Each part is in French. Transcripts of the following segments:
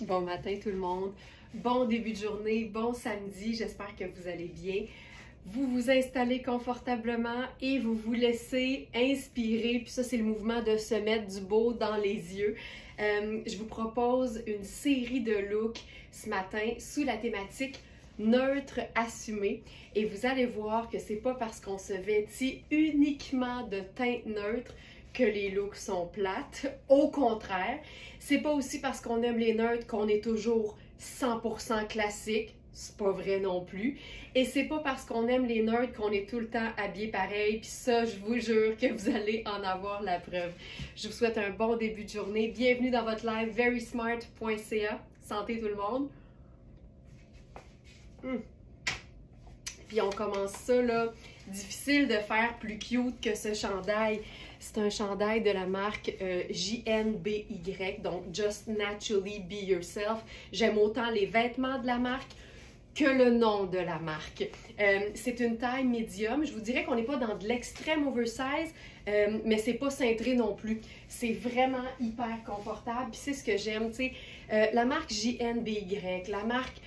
Bon matin tout le monde, bon début de journée, bon samedi, j'espère que vous allez bien. Vous vous installez confortablement et vous vous laissez inspirer, puis ça c'est le mouvement de se mettre du beau dans les yeux. Je vous propose une série de looks ce matin sous la thématique neutre assumé et vous allez voir que c'est pas parce qu'on se vêtit uniquement de teintes neutres que les looks sont plates. Au contraire, c'est pas aussi parce qu'on aime les neutres qu'on est toujours 100% classique. C'est pas vrai non plus. Et c'est pas parce qu'on aime les neutres qu'on est tout le temps habillé pareil. Puis ça, je vous jure que vous allez en avoir la preuve. Je vous souhaite un bon début de journée. Bienvenue dans votre live verysmart.ca. Santé tout le monde. Puis on commence ça là. Difficile de faire plus cute que ce chandail. C'est un chandail de la marque JNBY, donc Just Naturally Be Yourself. J'aime autant les vêtements de la marque que le nom de la marque. C'est une taille médium. Je vous dirais qu'on n'est pas dans de l'extrême oversize, mais c'est pas cintré non plus. C'est vraiment hyper confortable. Puis c'est ce que j'aime, tu sais. La marque JNBY, la marque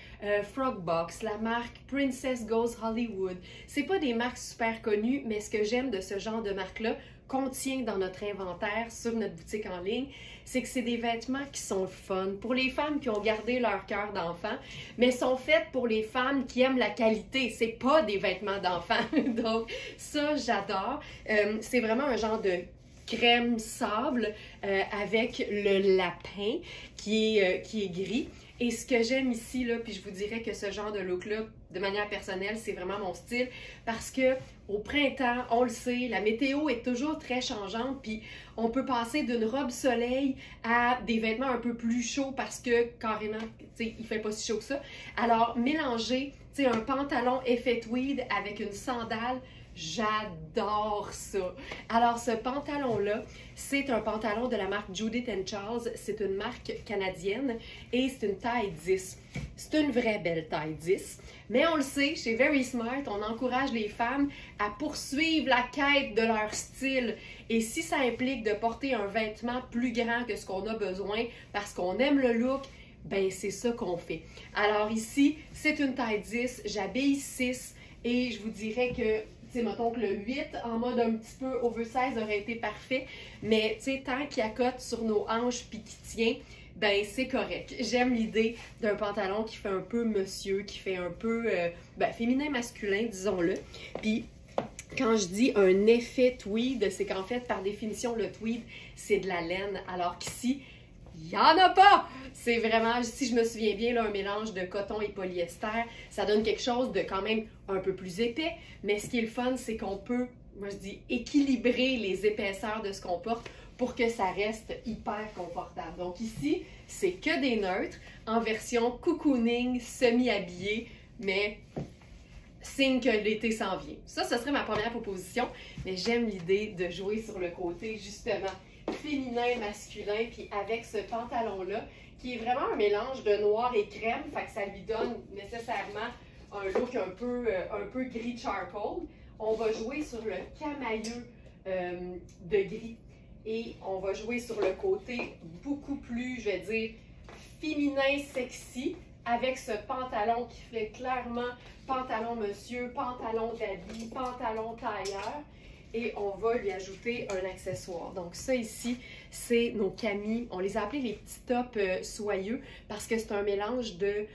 Frogbox, la marque Princess Goes Hollywood. C'est pas des marques super connues, mais ce que j'aime de ce genre de marque-là, qu'on tient dans notre inventaire sur notre boutique en ligne, c'est que c'est des vêtements qui sont fun pour les femmes qui ont gardé leur cœur d'enfant, mais sont faits pour les femmes qui aiment la qualité. C'est pas des vêtements d'enfant. Donc ça, j'adore. C'est vraiment un genre de crème sable avec le lapin qui est gris. Et ce que j'aime ici, là, puis je vous dirais que ce genre de look-là, de manière personnelle, c'est vraiment mon style parce que au printemps, on le sait, la météo est toujours très changeante, puis on peut passer d'une robe soleil à des vêtements un peu plus chauds parce que carrément, tu sais, il fait pas si chaud que ça. Alors, mélanger, tu sais, un pantalon effet tweed avec une sandale, j'adore ça. Alors, ce pantalon-là, c'est un pantalon de la marque Judith & Charles. C'est une marque canadienne et c'est une taille 10. C'est une vraie belle taille 10. Mais on le sait, chez Very Smart, on encourage les femmes à poursuivre la quête de leur style. Et si ça implique de porter un vêtement plus grand que ce qu'on a besoin parce qu'on aime le look, ben c'est ça qu'on fait. Alors ici, c'est une taille 10, j'habille 6 et je vous dirais que tu sais, mettons que le 8 en mode un petit peu oversize aurait été parfait, mais tu sais, tant qu'il accote sur nos hanches puis qu'il tient, ben c'est correct. J'aime l'idée d'un pantalon qui fait un peu monsieur, qui fait un peu féminin masculin, disons-le. Puis quand je dis un effet tweed, c'est qu'en fait, par définition, le tweed, c'est de la laine, alors qu'ici, il n'y en a pas! C'est vraiment, si je me souviens bien, là, un mélange de coton et polyester. Ça donne quelque chose de quand même un peu plus épais. Mais ce qui est le fun, c'est qu'on peut, moi je dis, équilibrer les épaisseurs de ce qu'on porte pour que ça reste hyper confortable. Donc ici, c'est que des neutres en version cocooning, semi-habillé, mais signe que l'été s'en vient. Ça, ce serait ma première proposition, mais j'aime l'idée de jouer sur le côté, justement, féminin, masculin, puis avec ce pantalon-là, qui est vraiment un mélange de noir et crème, fait que ça lui donne nécessairement un look un peu gris charcoal. On va jouer sur le camailleux de gris et on va jouer sur le côté beaucoup plus, je vais dire, féminin, sexy, avec ce pantalon qui fait clairement pantalon monsieur, pantalon d'habit, pantalon tailleur. Et on va lui ajouter un accessoire. Donc ça ici, c'est nos camis. On les a appelés les petits tops soyeux parce que c'est un mélange de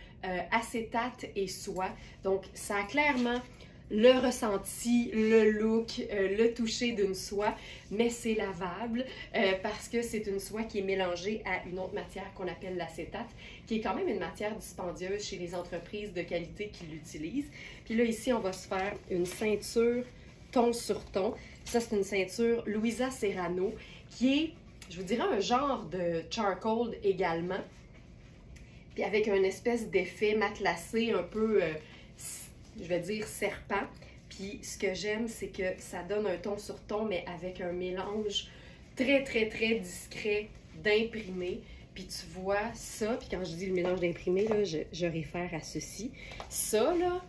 acétate et soie. Donc ça a clairement le ressenti, le look, le toucher d'une soie, mais c'est lavable parce que c'est une soie qui est mélangée à une autre matière qu'on appelle l'acétate, qui est quand même une matière dispendieuse chez les entreprises de qualité qui l'utilisent. Puis là, ici, on va se faire une ceinture ton sur ton. Ça, c'est une ceinture Louisa Serrano qui est, je vous dirais, un genre de charcoal également. Puis avec un espèce d'effet matelassé un peu, je vais dire, serpent. Puis ce que j'aime, c'est que ça donne un ton sur ton, mais avec un mélange très, très, très discret d'imprimé. Puis tu vois ça, puis quand je dis le mélange d'imprimé, là, je réfère à ceci. Ça, là,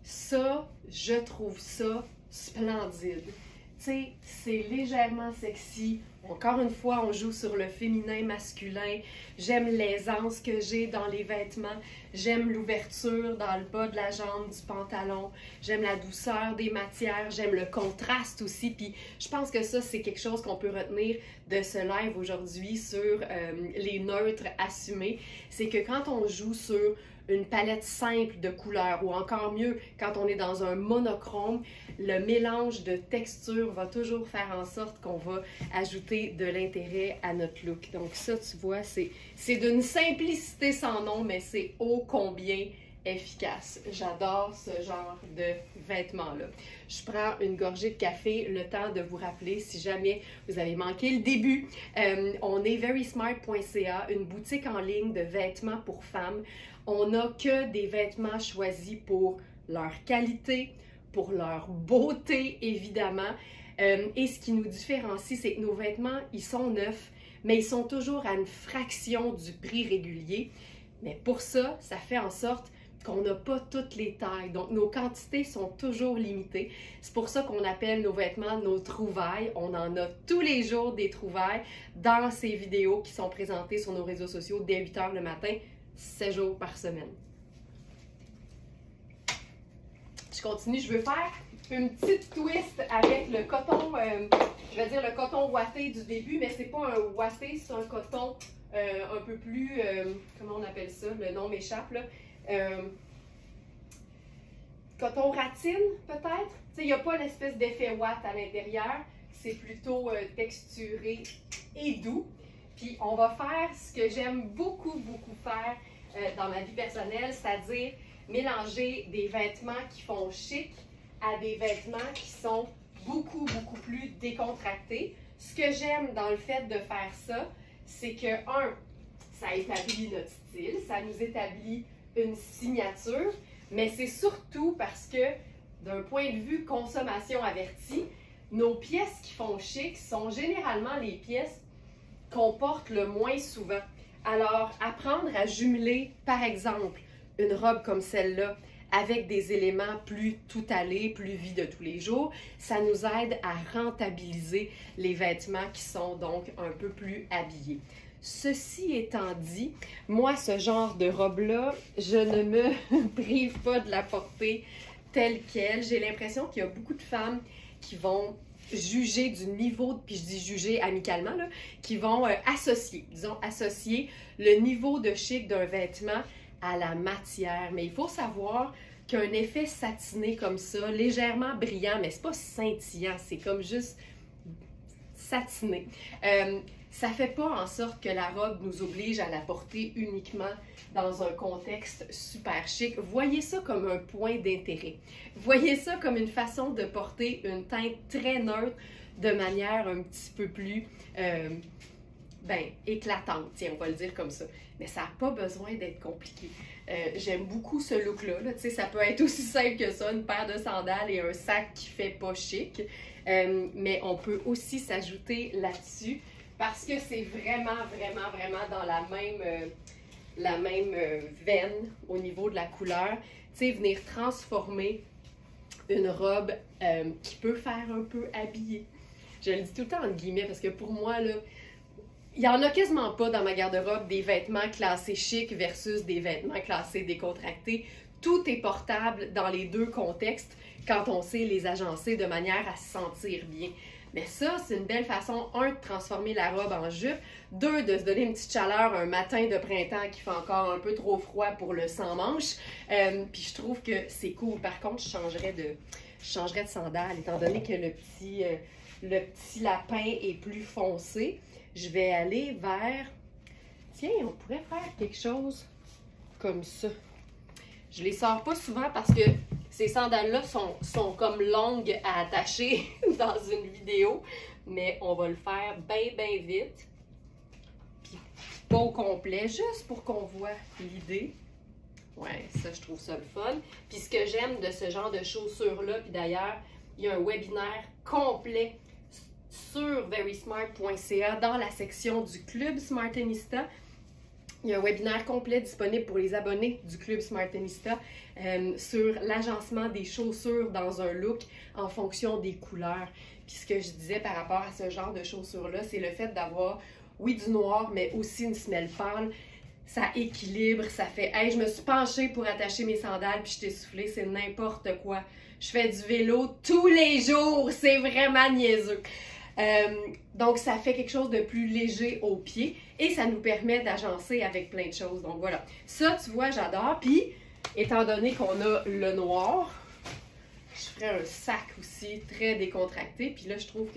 ça, je trouve ça splendide. Tu sais, c'est légèrement sexy, Encore une fois, on joue sur le féminin, masculin. J'aime l'aisance que j'ai dans les vêtements. J'aime l'ouverture dans le bas de la jambe du pantalon. J'aime la douceur des matières. J'aime le contraste aussi. Puis je pense que ça, c'est quelque chose qu'on peut retenir de ce live aujourd'hui sur les neutres assumés. C'est que quand on joue sur une palette simple de couleurs, ou encore mieux, quand on est dans un monochrome, le mélange de textures va toujours faire en sorte qu'on va ajouter de l'intérêt à notre look. Donc ça, tu vois, c'est d'une simplicité sans nom, mais c'est ô combien efficace. J'adore ce genre de vêtements-là. Je prends une gorgée de café, le temps de vous rappeler, si jamais vous avez manqué le début, on est verysmart.ca, une boutique en ligne de vêtements pour femmes. On n'a que des vêtements choisis pour leur qualité, pour leur beauté, évidemment. Et ce qui nous différencie, c'est que nos vêtements, ils sont neufs, mais ils sont toujours à une fraction du prix régulier. Mais pour ça, ça fait en sorte qu'on n'a pas toutes les tailles. Donc, nos quantités sont toujours limitées. C'est pour ça qu'on appelle nos vêtements nos trouvailles. On en a tous les jours des trouvailles dans ces vidéos qui sont présentées sur nos réseaux sociaux dès 8 h le matin, 7 jours par semaine. Je continue, je veux faire une petite twist avec le coton, je vais dire le coton ouaté du début, mais c'est pas un ouaté, c'est un coton un peu plus, comment on appelle ça, le nom m'échappe là, coton ratine peut-être, tu sais, il n'y a pas l'espèce d'effet watt à l'intérieur, c'est plutôt texturé et doux. Puis on va faire ce que j'aime beaucoup faire dans ma vie personnelle, c'est-à-dire mélanger des vêtements qui font chic à des vêtements qui sont beaucoup plus décontractés. Ce que j'aime dans le fait de faire ça, c'est que, ça établit notre style, ça nous établit une signature, mais c'est surtout parce que, d'un point de vue consommation avertie, nos pièces qui font chic sont généralement les pièces qu'on porte le moins souvent. Alors, apprendre à jumeler, par exemple, une robe comme celle-là avec des éléments plus tout allés, plus vie de tous les jours, ça nous aide à rentabiliser les vêtements qui sont donc un peu plus habillés. Ceci étant dit, moi, ce genre de robe-là, je ne me prive pas de la porter telle qu'elle. J'ai l'impression qu'il y a beaucoup de femmes qui vont juger du niveau, puis je dis juger amicalement, là, qui vont associer le niveau de chic d'un vêtement à la matière. Mais il faut savoir qu'un effet satiné comme ça, légèrement brillant, mais c'est pas scintillant, c'est comme juste satiné. Ça fait pas en sorte que la robe nous oblige à la porter uniquement dans un contexte super chic. Voyez ça comme un point d'intérêt. Voyez ça comme une façon de porter une teinte très neutre de manière un petit peu plus éclatante, tiens, on va le dire comme ça. Mais ça n'a pas besoin d'être compliqué. J'aime beaucoup ce look-là. Tu sais, ça peut être aussi simple que ça, une paire de sandales et un sac qui fait pas chic. Mais on peut aussi s'ajouter là-dessus parce que c'est vraiment dans la même veine au niveau de la couleur. Tu sais, venir transformer une robe qui peut faire un peu habillée. Je le dis tout le temps entre guillemets parce que pour moi, là, il n'y en a quasiment pas dans ma garde-robe des vêtements classés chic versus des vêtements classés décontractés. Tout est portable dans les deux contextes quand on sait les agencer de manière à se sentir bien. Mais ça, c'est une belle façon, de transformer la robe en jupe, de se donner une petite chaleur un matin de printemps qui fait encore un peu trop froid pour le sans-manche. Puis je trouve que c'est cool. Par contre, je changerais de sandales, étant donné que le petit lapin est plus foncé. Je vais aller vers... Tiens, on pourrait faire quelque chose comme ça. Je les sors pas souvent parce que ces sandales-là sont comme longues à attacher dans une vidéo. Mais on va le faire bien vite. Puis pas au complet, juste pour qu'on voit l'idée. Ouais, ça, je trouve ça le fun. Puis ce que j'aime de ce genre de chaussures-là, puis d'ailleurs, il y a un webinaire complet sur verysmart.ca dans la section du Club Smartenista. Il y a un webinaire complet disponible pour les abonnés du Club Smartenista sur l'agencement des chaussures dans un look en fonction des couleurs. Puis ce que je disais par rapport à ce genre de chaussures-là, c'est le fait d'avoir, oui, du noir, mais aussi une semelle pâle. Ça équilibre, ça fait « Hey, je me suis penchée pour attacher mes sandales puis je t'ai soufflé, c'est n'importe quoi. Je fais du vélo tous les jours, c'est vraiment niaiseux. » Donc, ça fait quelque chose de plus léger au pied et ça nous permet d'agencer avec plein de choses. Donc, voilà. Ça, tu vois, j'adore. Puis, étant donné qu'on a le noir, je ferais un sac aussi très décontracté. Puis là, je trouve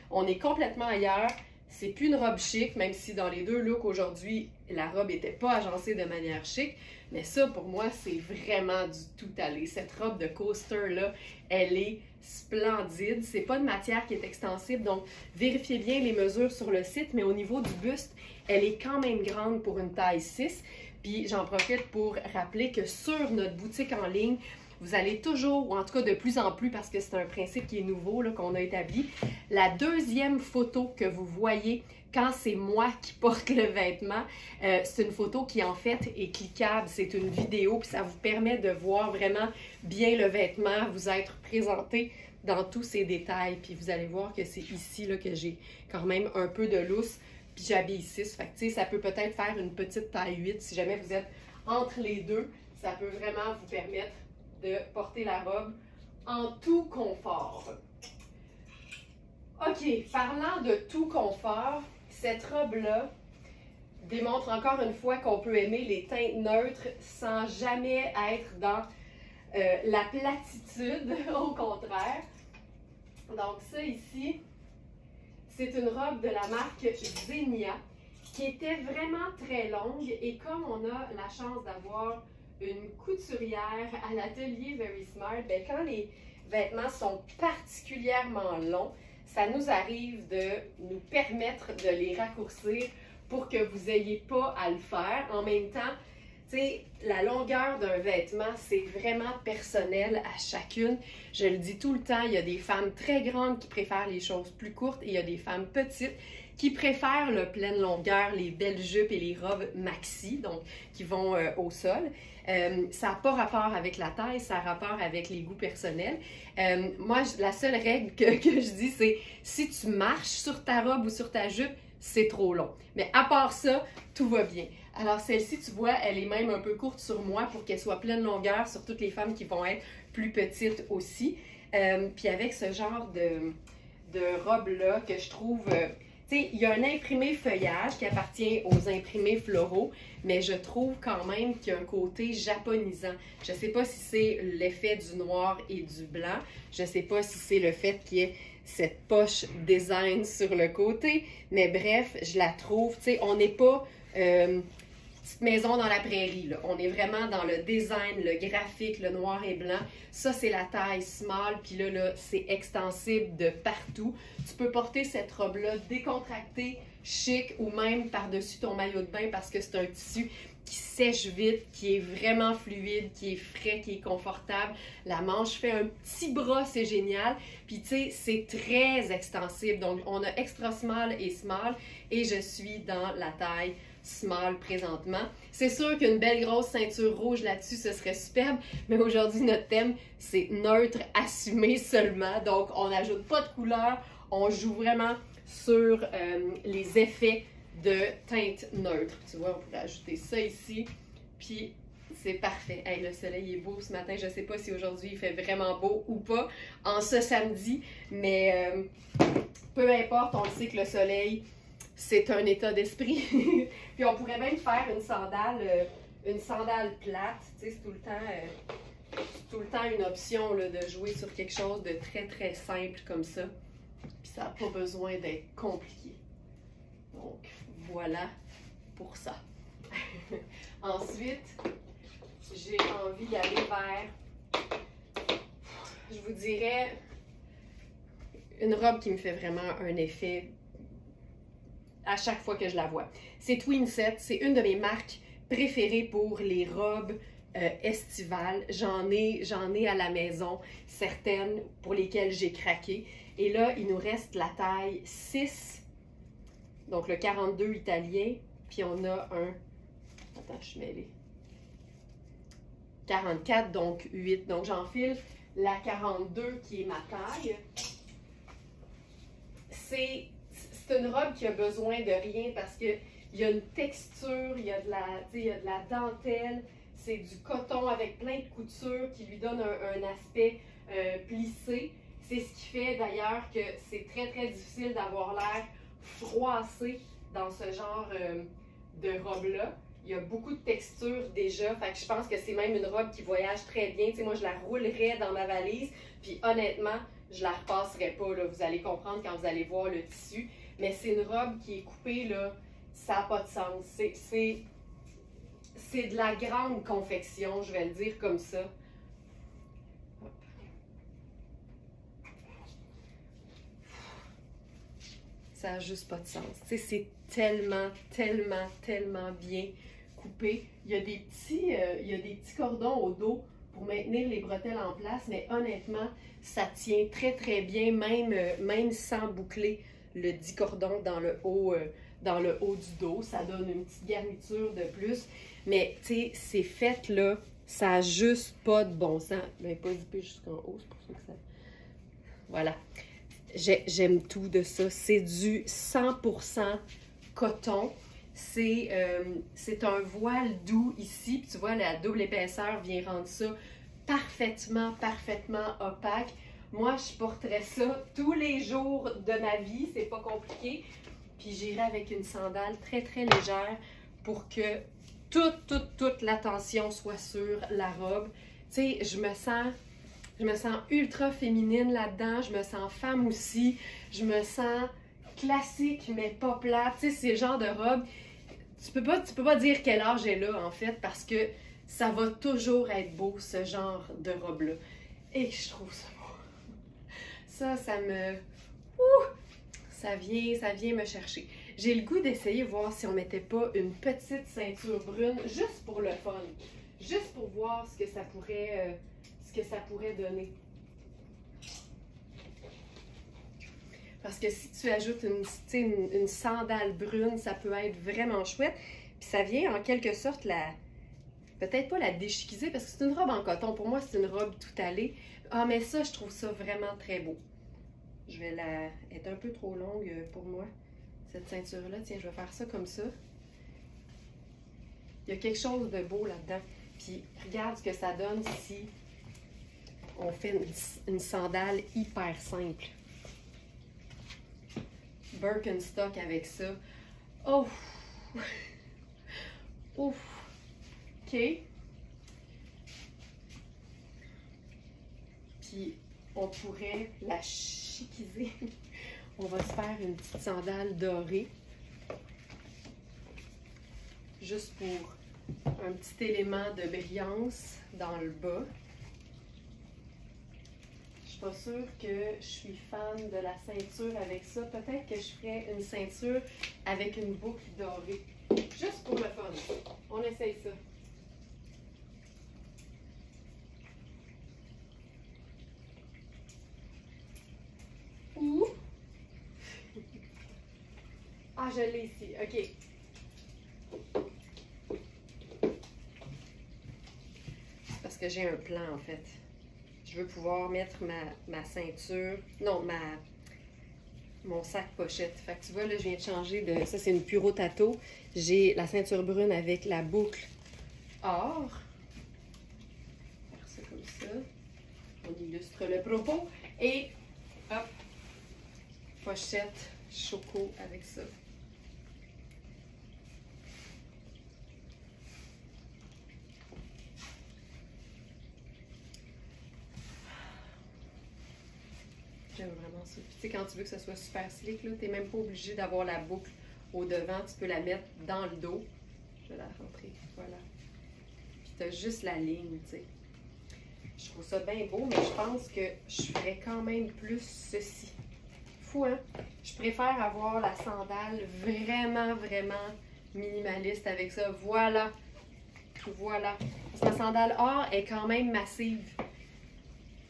qu'on est complètement ailleurs. C'est plus une robe chic, même si dans les deux looks aujourd'hui, la robe n'était pas agencée de manière chic. Mais ça, pour moi, c'est vraiment du tout allé. Cette robe de coaster-là, elle est splendide. C'est pas une matière qui est extensible, donc vérifiez bien les mesures sur le site. Mais au niveau du buste, elle est quand même grande pour une taille 6. Puis j'en profite pour rappeler que sur notre boutique en ligne, vous allez toujours, ou en tout cas de plus en plus, parce que c'est un principe qui est nouveau, qu'on a établi, la deuxième photo que vous voyez quand c'est moi qui porte le vêtement, c'est une photo qui en fait est cliquable, c'est une vidéo, puis ça vous permet de voir vraiment bien le vêtement, vous être présenté dans tous ses détails, puis vous allez voir que c'est ici là, que j'ai quand même un peu de lousse, puis j'habille 6, fait que ça peut peut-être faire une petite taille 8 si jamais vous êtes entre les deux, ça peut vraiment vous permettre de porter la robe en tout confort. OK, parlant de tout confort, cette robe-là démontre encore une fois qu'on peut aimer les teintes neutres sans jamais être dans la platitude, au contraire. Donc ça ici, c'est une robe de la marque Xenia qui était vraiment très longue et comme on a la chance d'avoir une couturière à l'atelier Very Smart, ben quand les vêtements sont particulièrement longs, ça nous arrive de nous permettre de les raccourcir pour que vous n'ayez pas à le faire. En même temps, tu sais, la longueur d'un vêtement, c'est vraiment personnel à chacune. Je le dis tout le temps, il y a des femmes très grandes qui préfèrent les choses plus courtes et il y a des femmes petites qui préfèrent le pleine longueur, les belles jupes et les robes maxi, donc qui vont au sol. Ça n'a pas rapport avec la taille, ça a rapport avec les goûts personnels. Moi, la seule règle que je dis, c'est si tu marches sur ta robe ou sur ta jupe, c'est trop long. Mais à part ça, tout va bien. Alors celle-ci, tu vois, elle est même un peu courte sur moi pour qu'elle soit pleine longueur sur toutes les femmes qui vont être plus petites aussi. Puis avec ce genre de robe-là que je trouve... tu sais, il y a un imprimé feuillage qui appartient aux imprimés floraux, mais je trouve quand même qu'il y a un côté japonisant. Je ne sais pas si c'est l'effet du noir et du blanc. Je ne sais pas si c'est le fait qu'il y ait cette poche design sur le côté. Mais bref, je la trouve, tu sais, on n'est pas petite maison dans la prairie, là. On est vraiment dans le design, le graphique, le noir et blanc. Ça, c'est la taille small, puis là c'est extensible de partout. Tu peux porter cette robe-là décontractée, chic, ou même par-dessus ton maillot de bain parce que c'est un tissu qui sèche vite, qui est vraiment fluide, qui est frais, qui est confortable. La manche fait un petit bras, c'est génial. Puis tu sais, c'est très extensible. Donc, on a extra small et small, et je suis dans la taille small présentement. C'est sûr qu'une belle grosse ceinture rouge là-dessus, ce serait superbe, mais aujourd'hui, notre thème, c'est neutre, assumé seulement. Donc, on n'ajoute pas de couleur, on joue vraiment sur les effets de teinte neutre. Tu vois, on pourrait ajouter ça ici, puis c'est parfait. Hey, le soleil est beau ce matin. Je ne sais pas si aujourd'hui il fait vraiment beau ou pas en ce samedi, mais peu importe, on le sait que le soleil, c'est un état d'esprit. Puis on pourrait même faire une sandale plate. Tu sais, c'est tout le temps une option là, de jouer sur quelque chose de très très simple comme ça. Puis ça n'a pas besoin d'être compliqué. Donc voilà pour ça. Ensuite, j'ai envie d'aller vers, je vous dirais, une robe qui me fait vraiment un effet à chaque fois que je la vois. C'est Twinset, c'est une de mes marques préférées pour les robes estivales. J'en ai à la maison, certaines pour lesquelles j'ai craqué. Et là, il nous reste la taille 6, donc le 42 italien, puis on a un, attends, je suis mêlée, 44, donc 8. Donc j'enfile la 42 qui est ma taille. c'est une robe qui a besoin de rien parce que il y a une texture, il y a de la dentelle, c'est du coton avec plein de coutures qui lui donne un aspect plissé. C'est ce qui fait d'ailleurs que c'est très très difficile d'avoir l'air froissé dans ce genre de robe-là. Il y a beaucoup de texture déjà, fait que je pense que c'est même une robe qui voyage très bien. Tu sais, moi, je la roulerais dans ma valise, puis honnêtement, je la repasserai pas, là. Vous allez comprendre quand vous allez voir le tissu. Mais c'est une robe qui est coupée, là, ça n'a pas de sens. C'est de la grande confection, je vais le dire comme ça. Hop. Ça n'a juste pas de sens. Tu sais, c'est tellement, tellement, tellement bien coupé. Il y a des petits cordons au dos pour maintenir les bretelles en place, mais honnêtement, ça tient très, très bien, même sans boucler le 10 cordons dans le haut du dos. Ça donne une petite garniture de plus. Mais, tu sais, c'est fait, là, ça n'a juste pas de bon sens. Ben, pas zippé jusqu'en haut, c'est pour ça que ça... Voilà. J'aime tout de ça. C'est du 100% coton. C'est un voile doux ici. Puis tu vois, la double épaisseur vient rendre ça parfaitement, parfaitement opaque. Moi, je porterais ça tous les jours de ma vie. C'est pas compliqué. Puis j'irai avec une sandale très, très légère pour que toute l'attention soit sur la robe. Tu sais, je me sens ultra féminine là-dedans. Je me sens femme aussi. Je me sens classique, mais pas plate. Tu sais, c'est le genre de robe... Tu peux pas dire quel âge elle a, en fait, parce que ça va toujours être beau, ce genre de robe-là. Et je trouve ça beau. Ça me... ça vient me chercher. J'ai le goût d'essayer, voir si on mettait pas une petite ceinture brune, juste pour le fun. Juste pour voir ce que ça pourrait donner. Parce que si tu ajoutes une sandale brune, ça peut être vraiment chouette. Puis ça vient en quelque sorte peut-être pas la déchiquiser, parce que c'est une robe en coton. Pour moi, c'est une robe tout allée. Ah, mais ça, je trouve ça vraiment très beau. Je vais la... Elle est un peu trop longue pour moi, cette ceinture-là. Tiens, je vais faire ça comme ça. Il y a quelque chose de beau là-dedans. Puis regarde ce que ça donne si on fait une sandale hyper simple. Birkenstock avec ça. Oh! Ouf! OK. Puis, on pourrait la chiquiser. On va se faire une petite sandale dorée. Juste pour un petit élément de brillance dans le bas. Je suis pas sûre que je suis fan de la ceinture avec ça. Peut-être que je ferais une ceinture avec une boucle dorée. Juste pour le fun. On essaye ça. Ouh! Ah, je l'ai ici. OK. C'est parce que j'ai un plan, en fait. Je veux pouvoir mettre ma ceinture, non, mon sac pochette. Fait que tu vois, là, je viens de changer de... Ça, c'est une Puro Tato. J'ai la ceinture brune avec la boucle or. Faire ça comme ça. On illustre le propos. Et, hop, pochette choco avec ça. J'aime vraiment ça. Puis tu sais, quand tu veux que ça soit super slick, tu n'es même pas obligé d'avoir la boucle au devant. Tu peux la mettre dans le dos. Je vais la rentrer. Voilà. Puis tu as juste la ligne, tu sais. Je trouve ça bien beau, mais je pense que je ferais quand même plus ceci. Fou, hein? Je préfère avoir la sandale vraiment, vraiment minimaliste avec ça. Voilà. Voilà. Parce que ma sandale or est quand même massive.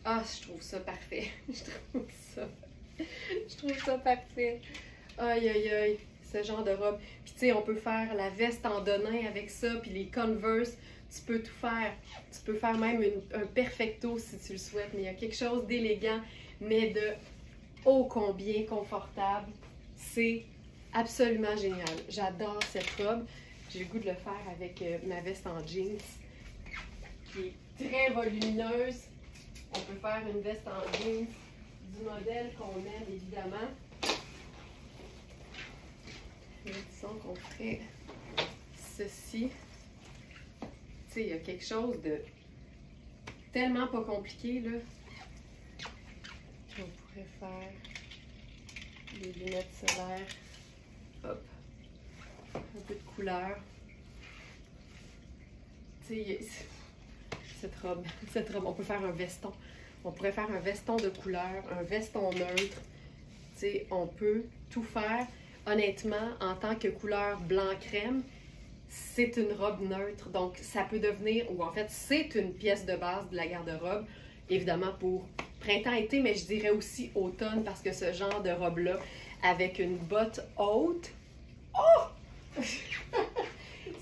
Ah, je trouve ça parfait. Je trouve ça parfait. Aïe, aïe, aïe. Ce genre de robe. Puis, tu sais, on peut faire la veste en denim avec ça. Puis les Converse, tu peux tout faire. Tu peux faire même un perfecto si tu le souhaites. Mais il y a quelque chose d'élégant, mais de ô combien confortable C'est absolument génial. J'adore cette robe. J'ai le goût de le faire avec ma veste en jeans qui est très volumineuse. On peut faire une veste en jeans du modèle qu'on aime évidemment. Mais disons qu'on ferait ceci. Tu sais, il y a quelque chose de tellement pas compliqué là. On pourrait faire les lunettes solaires. Hop. Un peu de couleur. Tu sais, cette robe, on peut faire un veston. On pourrait faire un veston de couleur, un veston neutre. Tu sais, on peut tout faire. Honnêtement, en tant que couleur blanc-crème, c'est une robe neutre. Donc, ça peut devenir, ou en fait, c'est une pièce de base de la garde-robe. Évidemment, pour printemps-été, mais je dirais aussi automne, parce que ce genre de robe-là, avec une botte haute, oh!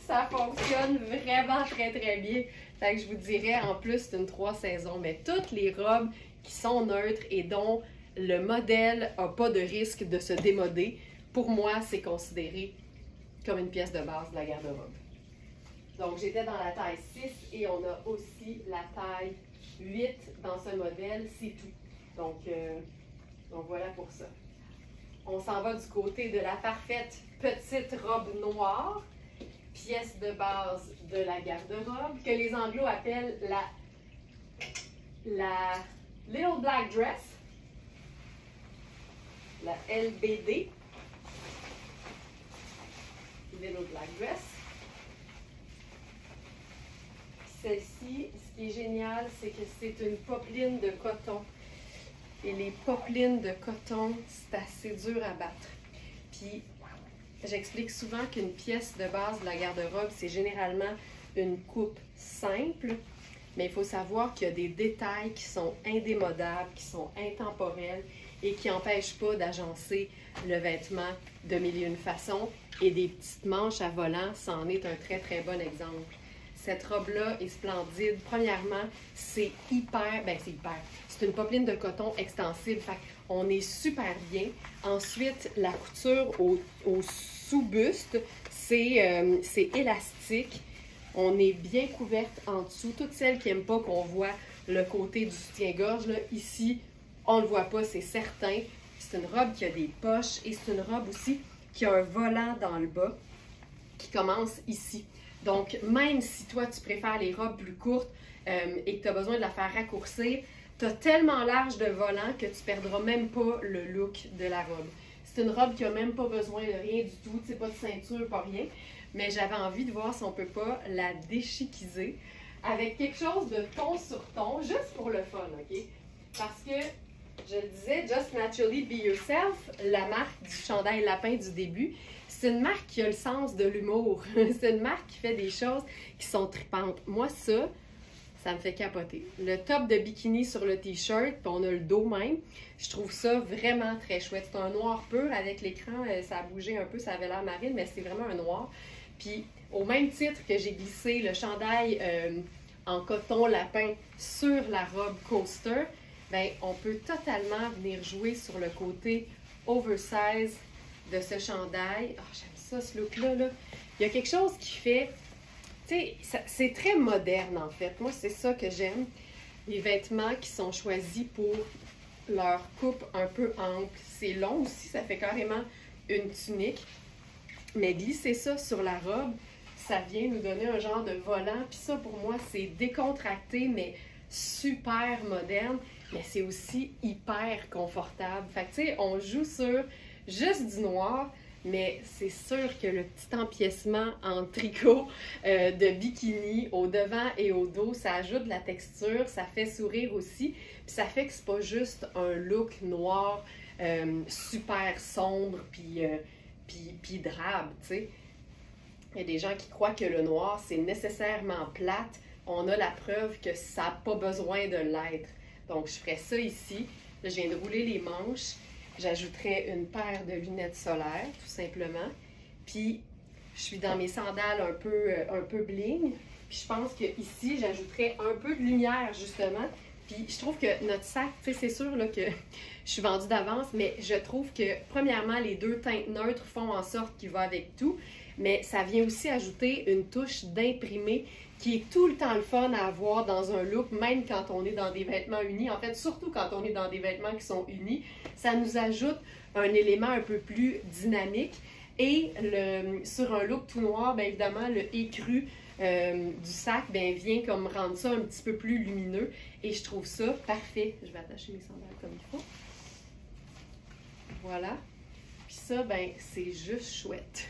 Ça fonctionne vraiment très, très bien. Fait que je vous dirais, en plus, c'est une 3 saisons. Mais toutes les robes qui sont neutres et dont le modèle n'a pas de risque de se démoder, pour moi, c'est considéré comme une pièce de base de la garde-robe. Donc, j'étais dans la taille 6 et on a aussi la taille 8 dans ce modèle, c'est tout. Donc voilà pour ça. On s'en va du côté de la parfaite petite robe noire, pièce de base de la garde-robe, que les Anglos appellent la Little Black Dress, la LBD, Little Black Dress. Celle-ci, ce qui est génial, c'est que c'est une popeline de coton. Et les popelines de coton, c'est assez dur à battre. Puis, j'explique souvent qu'une pièce de base de la garde-robe, c'est généralement une coupe simple, mais il faut savoir qu'il y a des détails qui sont indémodables, qui sont intemporels et qui n'empêchent pas d'agencer le vêtement de mille et une façons. Et des petites manches à volant, c'en est un très, très bon exemple. Cette robe-là est splendide. Premièrement, c'est c'est une popeline de coton extensible. Fait on est super bien. Ensuite, la couture au sous-buste, c'est élastique. On est bien couverte en dessous. Toutes celles qui n'aiment pas qu'on voit le côté du soutien-gorge, là, ici, on ne le voit pas, c'est certain. C'est une robe qui a des poches et c'est une robe aussi qui a un volant dans le bas qui commence ici. Donc, même si toi, tu préfères les robes plus courtes et que tu as besoin de la faire raccourcir, tu as tellement large de volant que tu ne perdras même pas le look de la robe. C'est une robe qui n'a même pas besoin de rien du tout, tu sais, pas de ceinture, pas rien. Mais j'avais envie de voir si on ne peut pas la déchiquiser avec quelque chose de ton sur ton, juste pour le fun, OK? Parce que, je le disais, Just Naturally Be Yourself, la marque du chandail lapin du début, c'est une marque qui a le sens de l'humour. C'est une marque qui fait des choses qui sont tripantes. Moi, ça me fait capoter. Le top de bikini sur le t-shirt, puis on a le dos même, je trouve ça vraiment très chouette. C'est un noir pur avec l'écran, ça a bougé un peu, ça avait l'air marine, mais c'est vraiment un noir. Puis, au même titre que j'ai glissé le chandail en coton lapin sur la robe coaster, bien, on peut totalement venir jouer sur le côté oversize de ce chandail. Oh, j'aime ça, ce look-là. Là. Il y a quelque chose qui fait... Tu sais, c'est très moderne, en fait. Moi, c'est ça que j'aime. Les vêtements qui sont choisis pour leur coupe un peu ample. C'est long aussi, ça fait carrément une tunique. Mais glisser ça sur la robe, ça vient nous donner un genre de volant. Puis ça, pour moi, c'est décontracté, mais super moderne. Mais c'est aussi hyper confortable. Fait que, tu sais, on joue sur juste du noir, mais c'est sûr que le petit empiècement en tricot de bikini au devant et au dos, ça ajoute de la texture, ça fait sourire aussi. Puis ça fait que c'est pas juste un look noir super sombre puis drabe, tu sais. Il y a des gens qui croient que le noir, c'est nécessairement plate. On a la preuve que ça n'a pas besoin de l'être. Donc, je ferai ça ici. Là, je viens de rouler les manches. J'ajouterai une paire de lunettes solaires, tout simplement. Puis, je suis dans mes sandales un peu bling. Puis, je pense qu'ici, j'ajouterai un peu de lumière, justement. Puis je trouve que notre sac, tu sais, c'est sûr là, que je suis vendue d'avance, mais je trouve que, premièrement, les deux teintes neutres font en sorte qu'il va avec tout, mais ça vient aussi ajouter une touche d'imprimé qui est tout le temps le fun à avoir dans un look, même quand on est dans des vêtements unis. En fait, surtout quand on est dans des vêtements qui sont unis, ça nous ajoute un élément un peu plus dynamique. Et sur un look tout noir, bien évidemment, le écru du sac vient comme rendre ça un petit peu plus lumineux. Et je trouve ça parfait. Je vais attacher mes sandales comme il faut. Voilà. Puis ça, c'est juste chouette.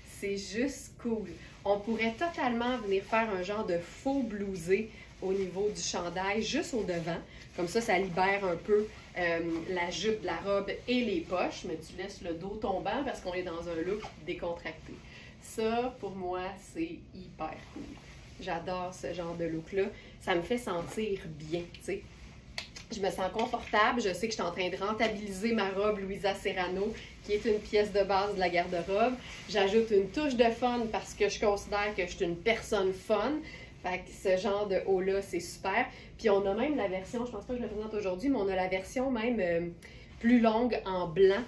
C'est juste cool. On pourrait totalement venir faire un genre de faux blousé au niveau du chandail, juste au devant. Comme ça libère un peu la jupe de la robe et les poches, mais tu laisses le dos tombant parce qu'on est dans un look décontracté. Ça, pour moi, c'est hyper cool. J'adore ce genre de look-là. Ça me fait sentir bien, tu sais. Je me sens confortable. Je sais que je suis en train de rentabiliser ma robe Louisa Serrano, qui est une pièce de base de la garde-robe. J'ajoute une touche de fun parce que je considère que je suis une personne fun. Fait que ce genre de haut-là, c'est super. Puis on a même la version, je pense pas que je la présente aujourd'hui, mais on a la version même plus longue en blanc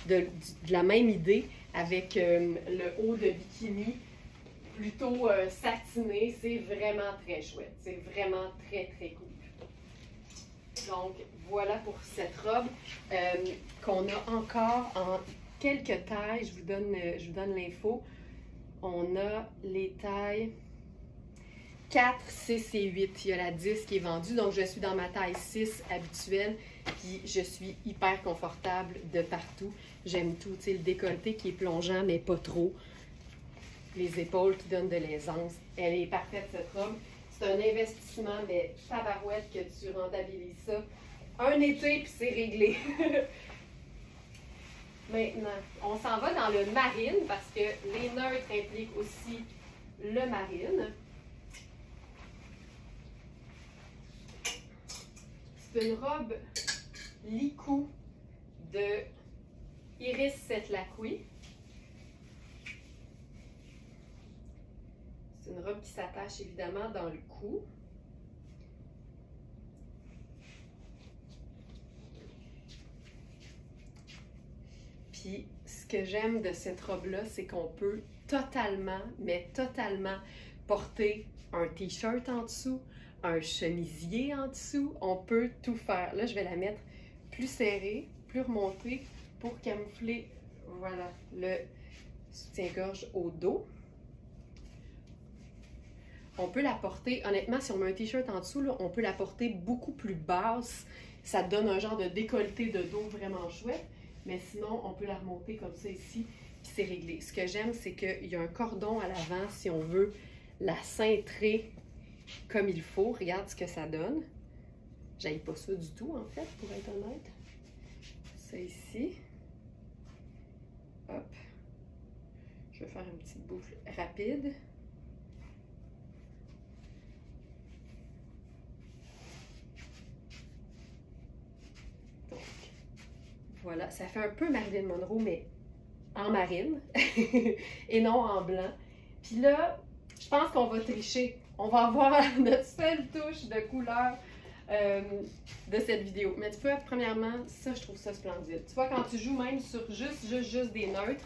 de la même idée avec le haut de bikini plutôt satiné. C'est vraiment très chouette. C'est vraiment très, très cool. Donc, voilà pour cette robe qu'on a encore en quelques tailles. Je vous donne l'info. On a les tailles 4, 6 et 8. Il y a la 10 qui est vendue. Donc, je suis dans ma taille 6 habituelle. Puis, je suis hyper confortable de partout. J'aime tout. Tu sais, le décolleté qui est plongeant, mais pas trop. Les épaules qui donnent de l'aisance. Elle est parfaite, cette robe. C'est un investissement, mais tabarouette que tu rentabilises ça. Un été, puis c'est réglé. Maintenant, on s'en va dans le marine parce que les neutres impliquent aussi le marine. C'est une robe licou de Iris Setlaqui. C'est une robe qui s'attache évidemment dans le cou. Puis, ce que j'aime de cette robe-là, c'est qu'on peut totalement, mais totalement porter un t-shirt en dessous, un chemisier en dessous. On peut tout faire. Là, je vais la mettre plus serrée, plus remontée pour camoufler, voilà, le soutien-gorge au dos. On peut la porter, honnêtement, si on met un t-shirt en dessous, là, on peut la porter beaucoup plus basse. Ça donne un genre de décolleté de dos vraiment chouette. Mais sinon, on peut la remonter comme ça ici, puis c'est réglé. Ce que j'aime, c'est qu'il y a un cordon à l'avant si on veut la cintrer comme il faut. Regarde ce que ça donne. J'aille pas ça du tout, en fait, pour être honnête. Ça ici. Hop. Je vais faire une petite boucle rapide. Voilà, ça fait un peu Marilyn Monroe, mais en marine et non en blanc. Puis là, je pense qu'on va tricher. On va avoir notre seule touche de couleur de cette vidéo. Mais tu peux, premièrement, ça, je trouve ça splendide. Tu vois, quand tu joues même sur juste des neutres,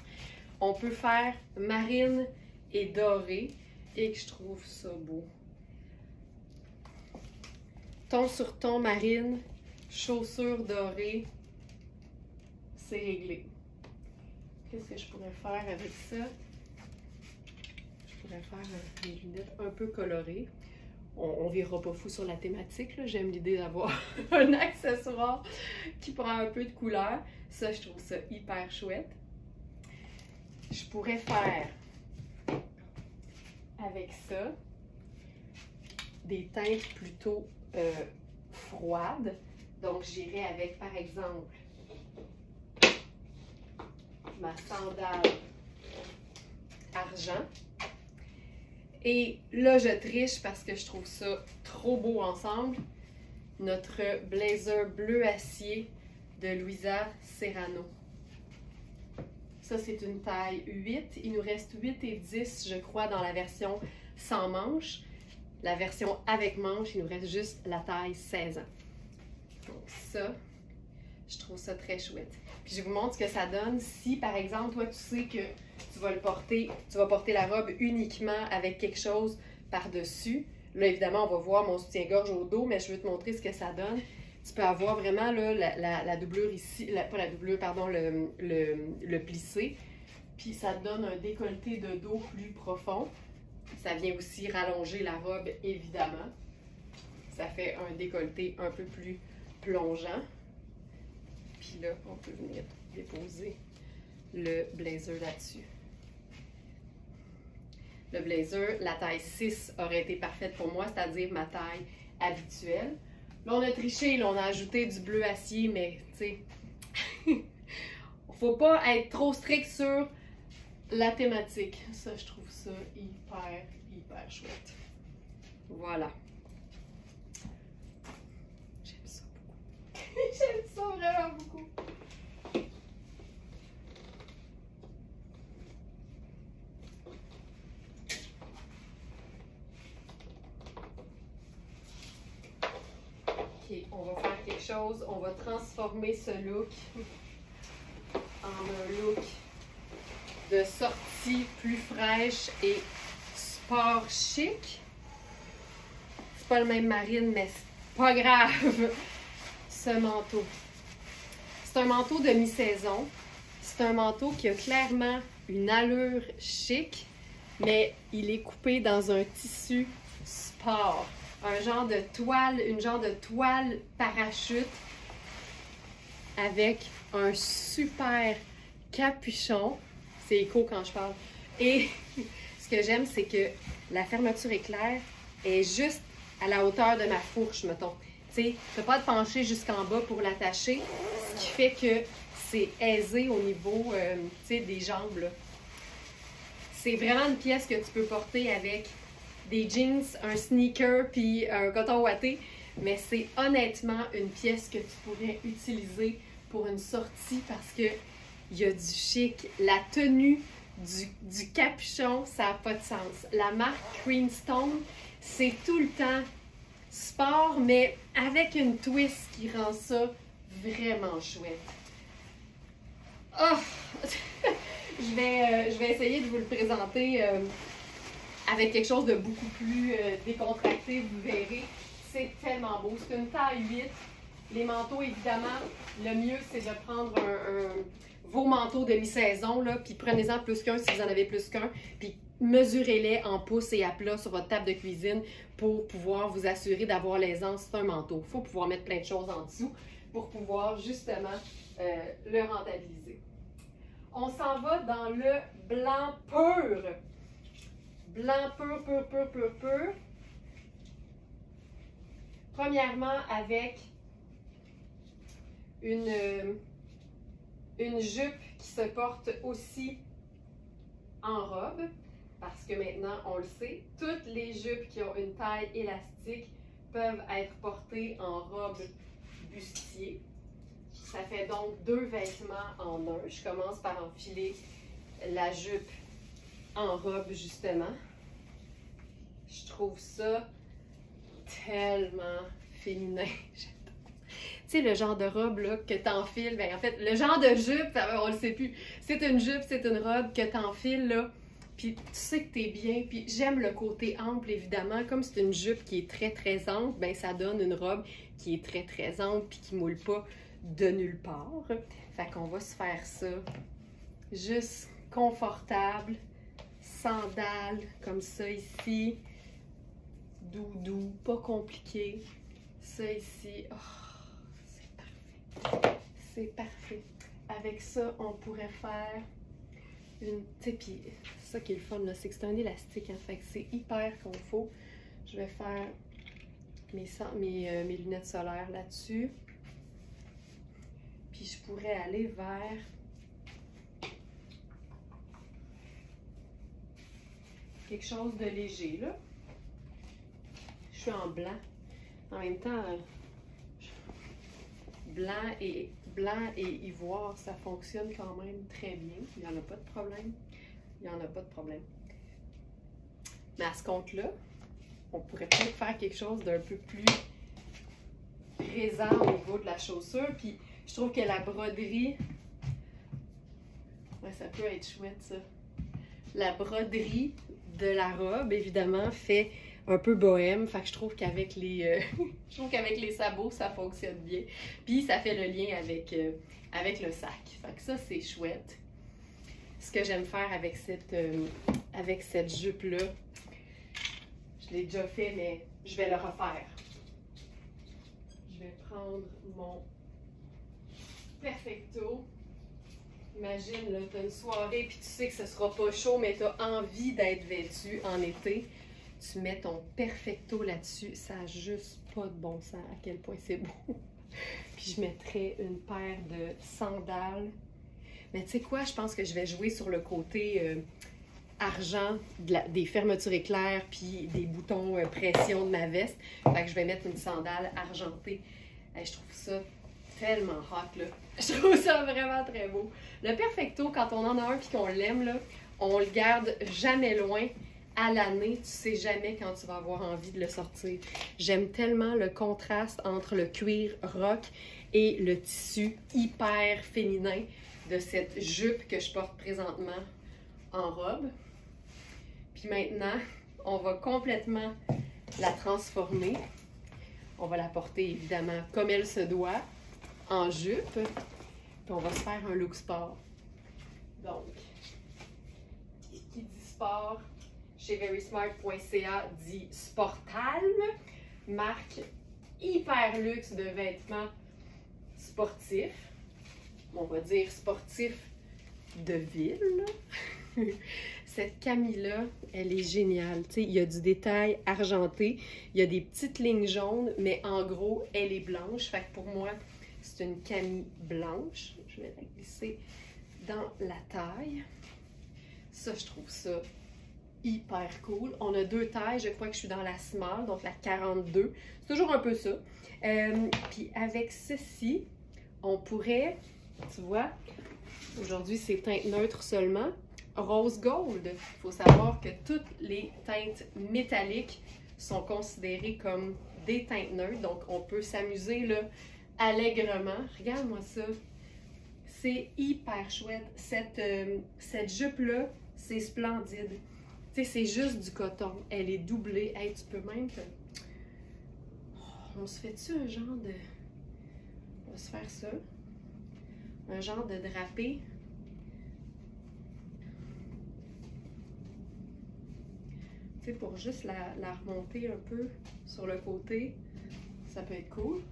on peut faire marine et doré et que je trouve ça beau. Ton sur ton marine, chaussures dorées. C'est réglé. Qu'est-ce que je pourrais faire avec ça? Je pourrais faire des lunettes un peu colorées. On ne verra pas fou sur la thématique. J'aime l'idée d'avoir un accessoire qui prend un peu de couleur. Ça, je trouve ça hyper chouette. Je pourrais faire avec ça des teintes plutôt froides. Donc, j'irai avec, par exemple, ma sandale argent. Et là, je triche parce que je trouve ça trop beau ensemble. Notre blazer bleu acier de Louisa Serrano. Ça, c'est une taille 8. Il nous reste 8 et 10, je crois, dans la version sans manches. la version avec manche, il nous reste juste la taille 16 ans. Donc ça, je trouve ça très chouette. Puis je vous montre ce que ça donne si, par exemple, toi, tu sais que tu vas porter la robe uniquement avec quelque chose par-dessus. Là, évidemment, on va voir mon soutien-gorge au dos, mais je veux te montrer ce que ça donne. Tu peux avoir vraiment là, la doublure ici, pas la doublure, pardon, le plissé. Puis ça te donne un décolleté de dos plus profond. Ça vient aussi rallonger la robe, évidemment. Ça fait un décolleté un peu plus plongeant. Puis là, on peut venir déposer le blazer là-dessus. Le blazer, la taille 6 aurait été parfaite pour moi, c'est-à-dire ma taille habituelle. Là, on a triché, là, on a ajouté du bleu acier, mais tu sais, faut pas être trop strict sur la thématique. Ça, je trouve ça hyper chouette. Voilà. J'aime ça beaucoup. J'aime ça vraiment beaucoup. Ok, on va faire quelque chose. On va transformer ce look en un look de sortie plus fraîche et sport chic. C'est pas le même marine, mais c'est pas grave. Ce manteau. C'est un manteau de mi-saison. C'est un manteau qui a clairement une allure chic, mais il est coupé dans un tissu sport. Un genre de toile, une genre de toile parachute avec un super capuchon. C'est écho quand je parle. Et ce que j'aime, c'est que la fermeture éclair est juste à la hauteur de ma fourche, mettons. Tu sais, tu n'as pas à te pencher jusqu'en bas pour l'attacher, ce qui fait que c'est aisé au niveau des jambes. C'est vraiment une pièce que tu peux porter avec des jeans, un sneaker puis un coton ouaté, mais c'est honnêtement une pièce que tu pourrais utiliser pour une sortie parce que il y a du chic. La tenue du capuchon, ça n'a pas de sens. La marque Creamstone, c'est tout le temps sport, mais avec une twist qui rend ça vraiment chouette. Oh! je vais essayer de vous le présenter avec quelque chose de beaucoup plus décontracté, vous verrez. C'est tellement beau. C'est une taille 8. Les manteaux, évidemment, le mieux, c'est de prendre vos manteaux de mi-saison, puis prenez-en plus qu'un si vous en avez plus qu'un, puis mesurez-les en pouces et à plat sur votre table de cuisine pour pouvoir vous assurer d'avoir l'aisance. C'est un manteau. Il faut pouvoir mettre plein de choses en dessous pour pouvoir justement le rentabiliser. On s'en va dans le blanc pur. Blanc pur. Premièrement, avec une jupe qui se porte aussi en robe, parce que maintenant, on le sait, toutes les jupes qui ont une taille élastique peuvent être portées en robe bustier. Ça fait donc 2 vêtements en un. Je commence par enfiler la jupe en robe, justement. Je trouve ça tellement féminin. Tu sais, le genre de robe là, que t'enfiles, ben en fait, le genre de jupe, on le sait plus. C'est une jupe, c'est une robe que t'enfiles, là, puis tu sais que t'es bien, puis j'aime le côté ample, évidemment. Comme c'est une jupe qui est très ample, ben ça donne une robe qui est très ample, puis qui moule pas de nulle part. Fait qu'on va se faire ça juste confortable, sandales, comme ça ici, doudou, pas compliqué. Ça ici, oh. C'est parfait. Avec ça, on pourrait faire une... Tu sais, puis c'est ça qui est le fun, c'est que c'est un élastique, hein, fait que c'est hyper confort. Je vais faire mes lunettes solaires là-dessus. Puis je pourrais aller vers... quelque chose de léger, là. Je suis en blanc. En même temps... Blanc et ivoire, ça fonctionne quand même très bien. Il n'y en a pas de problème. Il n'y en a pas de problème. Mais à ce compte-là, on pourrait peut-être faire quelque chose d'un peu plus présent au niveau de la chaussure. Puis je trouve que la broderie, ouais, ça peut être chouette ça. La broderie de la robe, évidemment, fait un peu bohème. Fait que je trouve qu'avec les, les sabots, ça fonctionne bien. Puis ça fait le lien avec le sac. Fait que ça, c'est chouette. Ce que j'aime faire avec cette jupe-là, je l'ai déjà fait, mais je vais le refaire. Je vais prendre mon Perfecto. Imagine, là, tu as une soirée puis tu sais que ce sera pas chaud, mais tu as envie d'être vêtu en été. Tu mets ton Perfecto là-dessus. Ça n'a juste pas de bon sens à quel point c'est beau. Puis je mettrais une paire de sandales. Mais tu sais quoi, je pense que je vais jouer sur le côté argent des fermetures éclairs puis des boutons pression de ma veste. Fait que je vais mettre une sandale argentée. Je trouve ça tellement hot, là. Je trouve ça vraiment très beau. Le Perfecto, quand on en a un et qu'on l'aime, là, on le garde jamais loin. À l'année, tu sais jamais quand tu vas avoir envie de le sortir. J'aime tellement le contraste entre le cuir rock et le tissu hyper féminin de cette jupe que je porte présentement en robe. Puis maintenant, on va complètement la transformer. On va la porter évidemment comme elle se doit, en jupe. Puis on va se faire un look sport. Donc, qui dit sport, chez verysmart.ca dit Sportalm, marque hyper luxe de vêtements sportifs. On va dire sportifs de ville. Cette Camille-là, elle est géniale. Tu sais, il y a du détail argenté, il y a des petites lignes jaunes, mais en gros, elle est blanche. Fait que pour moi, c'est une Camille blanche. Je vais la glisser dans la taille. Ça, je trouve ça hyper cool. On a deux tailles. Je crois que je suis dans la small, donc la 42. C'est toujours un peu ça. Puis avec ceci, on pourrait, tu vois, aujourd'hui, c'est teinte neutre seulement. Rose gold. Il faut savoir que toutes les teintes métalliques sont considérées comme des teintes neutres. Donc, on peut s'amuser là allègrement. Regarde-moi ça. C'est hyper chouette. Cette jupe-là, c'est splendide. Tu sais, c'est juste du coton. Elle est doublée. Hey, tu peux même que... Oh, on se fait-tu un genre de... On va se faire ça. Un genre de drapé. Tu sais, pour juste la remonter un peu sur le côté. Ça peut être cool.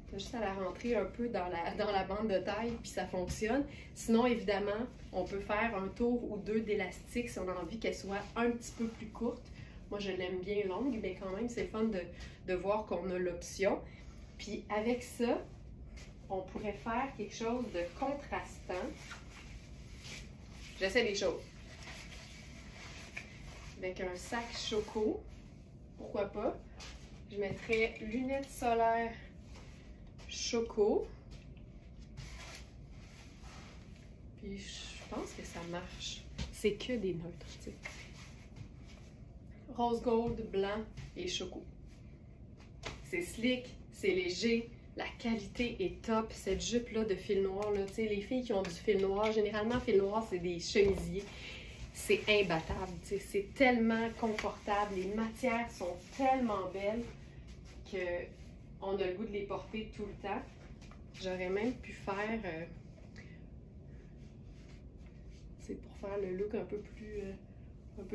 T'as juste à la rentrer un peu dans la bande de taille, puis ça fonctionne. Sinon, évidemment, on peut faire un tour ou deux d'élastique si on a envie qu'elle soit un petit peu plus courte. Moi, je l'aime bien longue, mais quand même, c'est le fun de voir qu'on a l'option. Puis avec ça, on pourrait faire quelque chose de contrastant. J'essaie les choses. Avec un sac choco, pourquoi pas. Je mettrais lunettes solaires choco. Puis je pense que ça marche. C'est que des neutres, tu sais. Rose gold, blanc et choco. C'est slick, c'est léger, la qualité est top. Cette jupe-là de fil noir, là, tu sais, les filles qui ont du fil noir, généralement, fil noir, c'est des chemisiers. C'est imbattable, tu sais, c'est tellement confortable. Les matières sont tellement belles qu'on a le goût de les porter tout le temps. J'aurais même pu faire, tu sais, pour faire le look un peu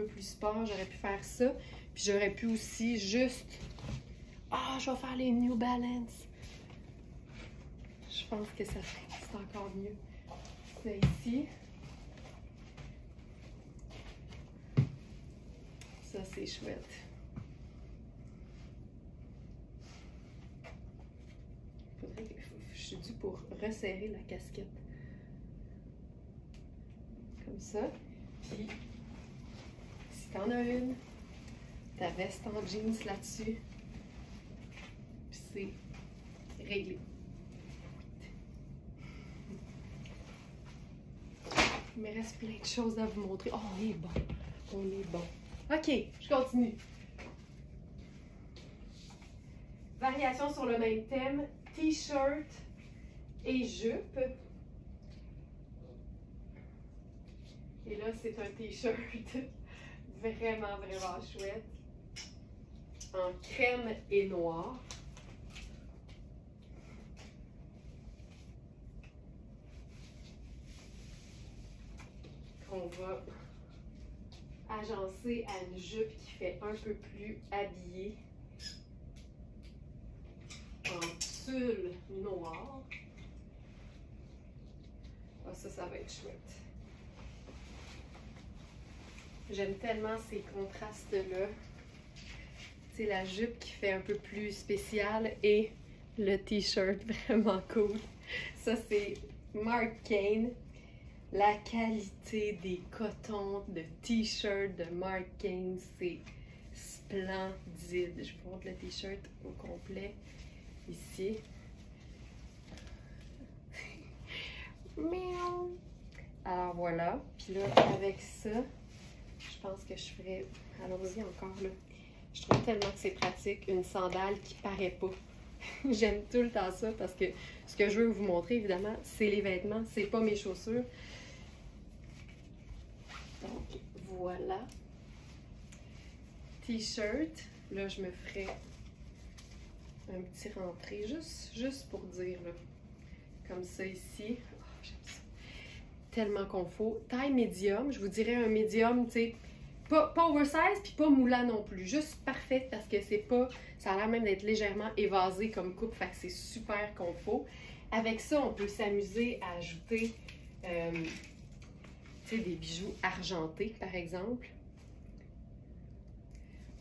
plus sport, j'aurais pu faire ça. Puis j'aurais pu aussi juste... Ah, je vais faire les New Balance. Je pense que ça c'est encore mieux. C'est ici. Ça, c'est chouette. Faudrait que je suis due pour resserrer la casquette. Comme ça. Puis, si t'en as une, ta veste en jeans là-dessus. Puis c'est réglé. Il me reste plein de choses à vous montrer. Oh, on est bon. On est bon. OK, je continue. Variation sur le même thème, t-shirt et jupe. Et là, c'est un t-shirt vraiment, vraiment chouette. En crème et noir. On va agencer à une jupe qui fait un peu plus habillée. En tulle noir. Ah, ça va être chouette. J'aime tellement ces contrastes-là. C'est la jupe qui fait un peu plus spéciale et le t-shirt vraiment cool. Ça, c'est Marc Cain. La qualité des cotons de t-shirt de Marc Cain, c'est splendide. Je vous montre le t-shirt au complet ici. Miaou. Alors voilà. Puis là, avec ça, je pense que je ferais... Allons-y encore là. Je trouve tellement que c'est pratique, une sandale qui paraît pas. J'aime tout le temps ça parce que ce que je veux vous montrer, évidemment, c'est les vêtements, c'est pas mes chaussures. Donc, voilà. T-shirt. Là, je me ferai un petit rentré, juste pour dire, là. Comme ça ici. Oh, j'aime ça. Tellement confort. Taille médium, je vous dirais un médium, tu sais, pas oversize puis pas moulant non plus. Juste parfait parce que c'est pas, ça a l'air même d'être légèrement évasé comme coupe, fait que c'est super confort. Avec ça, on peut s'amuser à ajouter tu sais, des bijoux argentés, par exemple,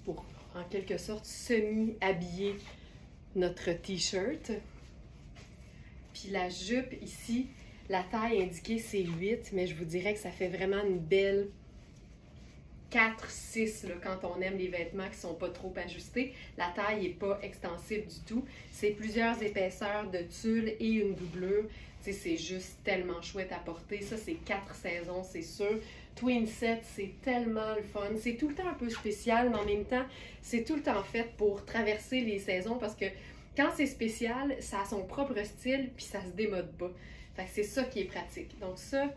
pour en quelque sorte semi-habiller notre t-shirt. Puis la jupe ici, la taille indiquée c'est 8, mais je vous dirais que ça fait vraiment une belle 4-6 quand on aime les vêtements qui ne sont pas trop ajustés. La taille n'est pas extensible du tout. C'est plusieurs épaisseurs de tulle et une doublure. Tu sais, c'est juste tellement chouette à porter. Ça, c'est 4 saisons, c'est sûr. Twin set, c'est tellement le fun. C'est tout le temps un peu spécial, mais en même temps, c'est tout le temps fait pour traverser les saisons parce que quand c'est spécial, ça a son propre style puis ça se démode pas. Fait que c'est ça qui est pratique. Donc ça,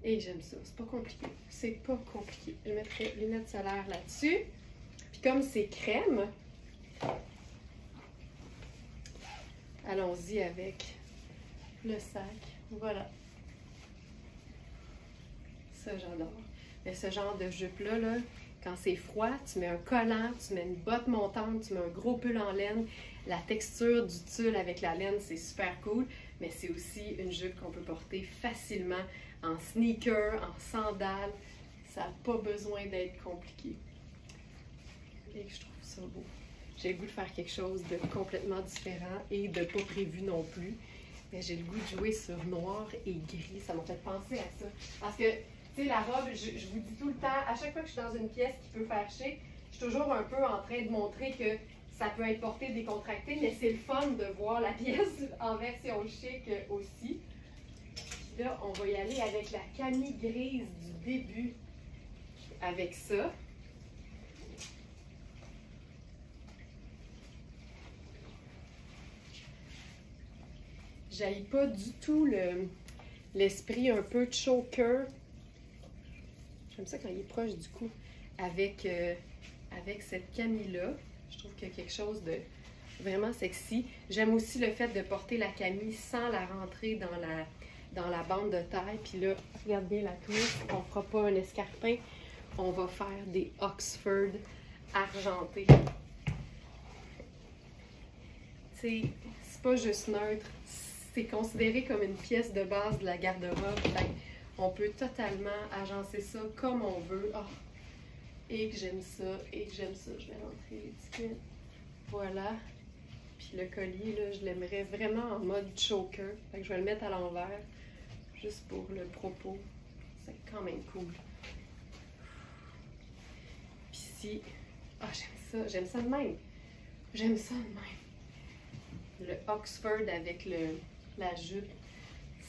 et j'aime ça. C'est pas compliqué. C'est pas compliqué. Je mettrai lunettes solaires là-dessus. Puis comme c'est crème, allons-y avec le sac. Voilà. Ça, j'adore. Mais ce genre de jupe-là, là, quand c'est froid, tu mets un collant, tu mets une botte montante, tu mets un gros pull en laine. La texture du tulle avec la laine, c'est super cool. Mais c'est aussi une jupe qu'on peut porter facilement en sneaker, en sandales. Ça n'a pas besoin d'être compliqué. Et je trouve ça beau. J'ai le goût de faire quelque chose de complètement différent et de pas prévu non plus. Mais j'ai le goût de jouer sur noir et gris. Ça m'a fait penser à ça. Parce que, tu sais, la robe, je vous dis tout le temps, à chaque fois que je suis dans une pièce qui peut faire chic, je suis toujours un peu en train de montrer que ça peut être porté décontracté, mais c'est le fun de voir la pièce en version chic aussi. Puis là, on va y aller avec la camille grise du début. Avec ça. J'aille pas du tout l'esprit un peu choker. J'aime ça quand il est proche du cou. Avec cette camille-là. Je trouve qu'il y a quelque chose de vraiment sexy. J'aime aussi le fait de porter la camille sans la rentrer dans la bande de taille. Puis là, regarde bien la touche. On fera pas un escarpin. On va faire des Oxford argentés. Tu sais, c'est pas juste neutre. C'est considéré comme une pièce de base de la garde-robe. On peut totalement agencer ça comme on veut. Oh, et que j'aime ça, et que j'aime ça. Je vais rentrer l'étiquette. Voilà. Puis le collier, là, je l'aimerais vraiment en mode choker. Fait que je vais le mettre à l'envers, juste pour le propos. C'est quand même cool. Puis ici, ah, j'aime ça de même. J'aime ça de même. Le Oxford avec la jupe,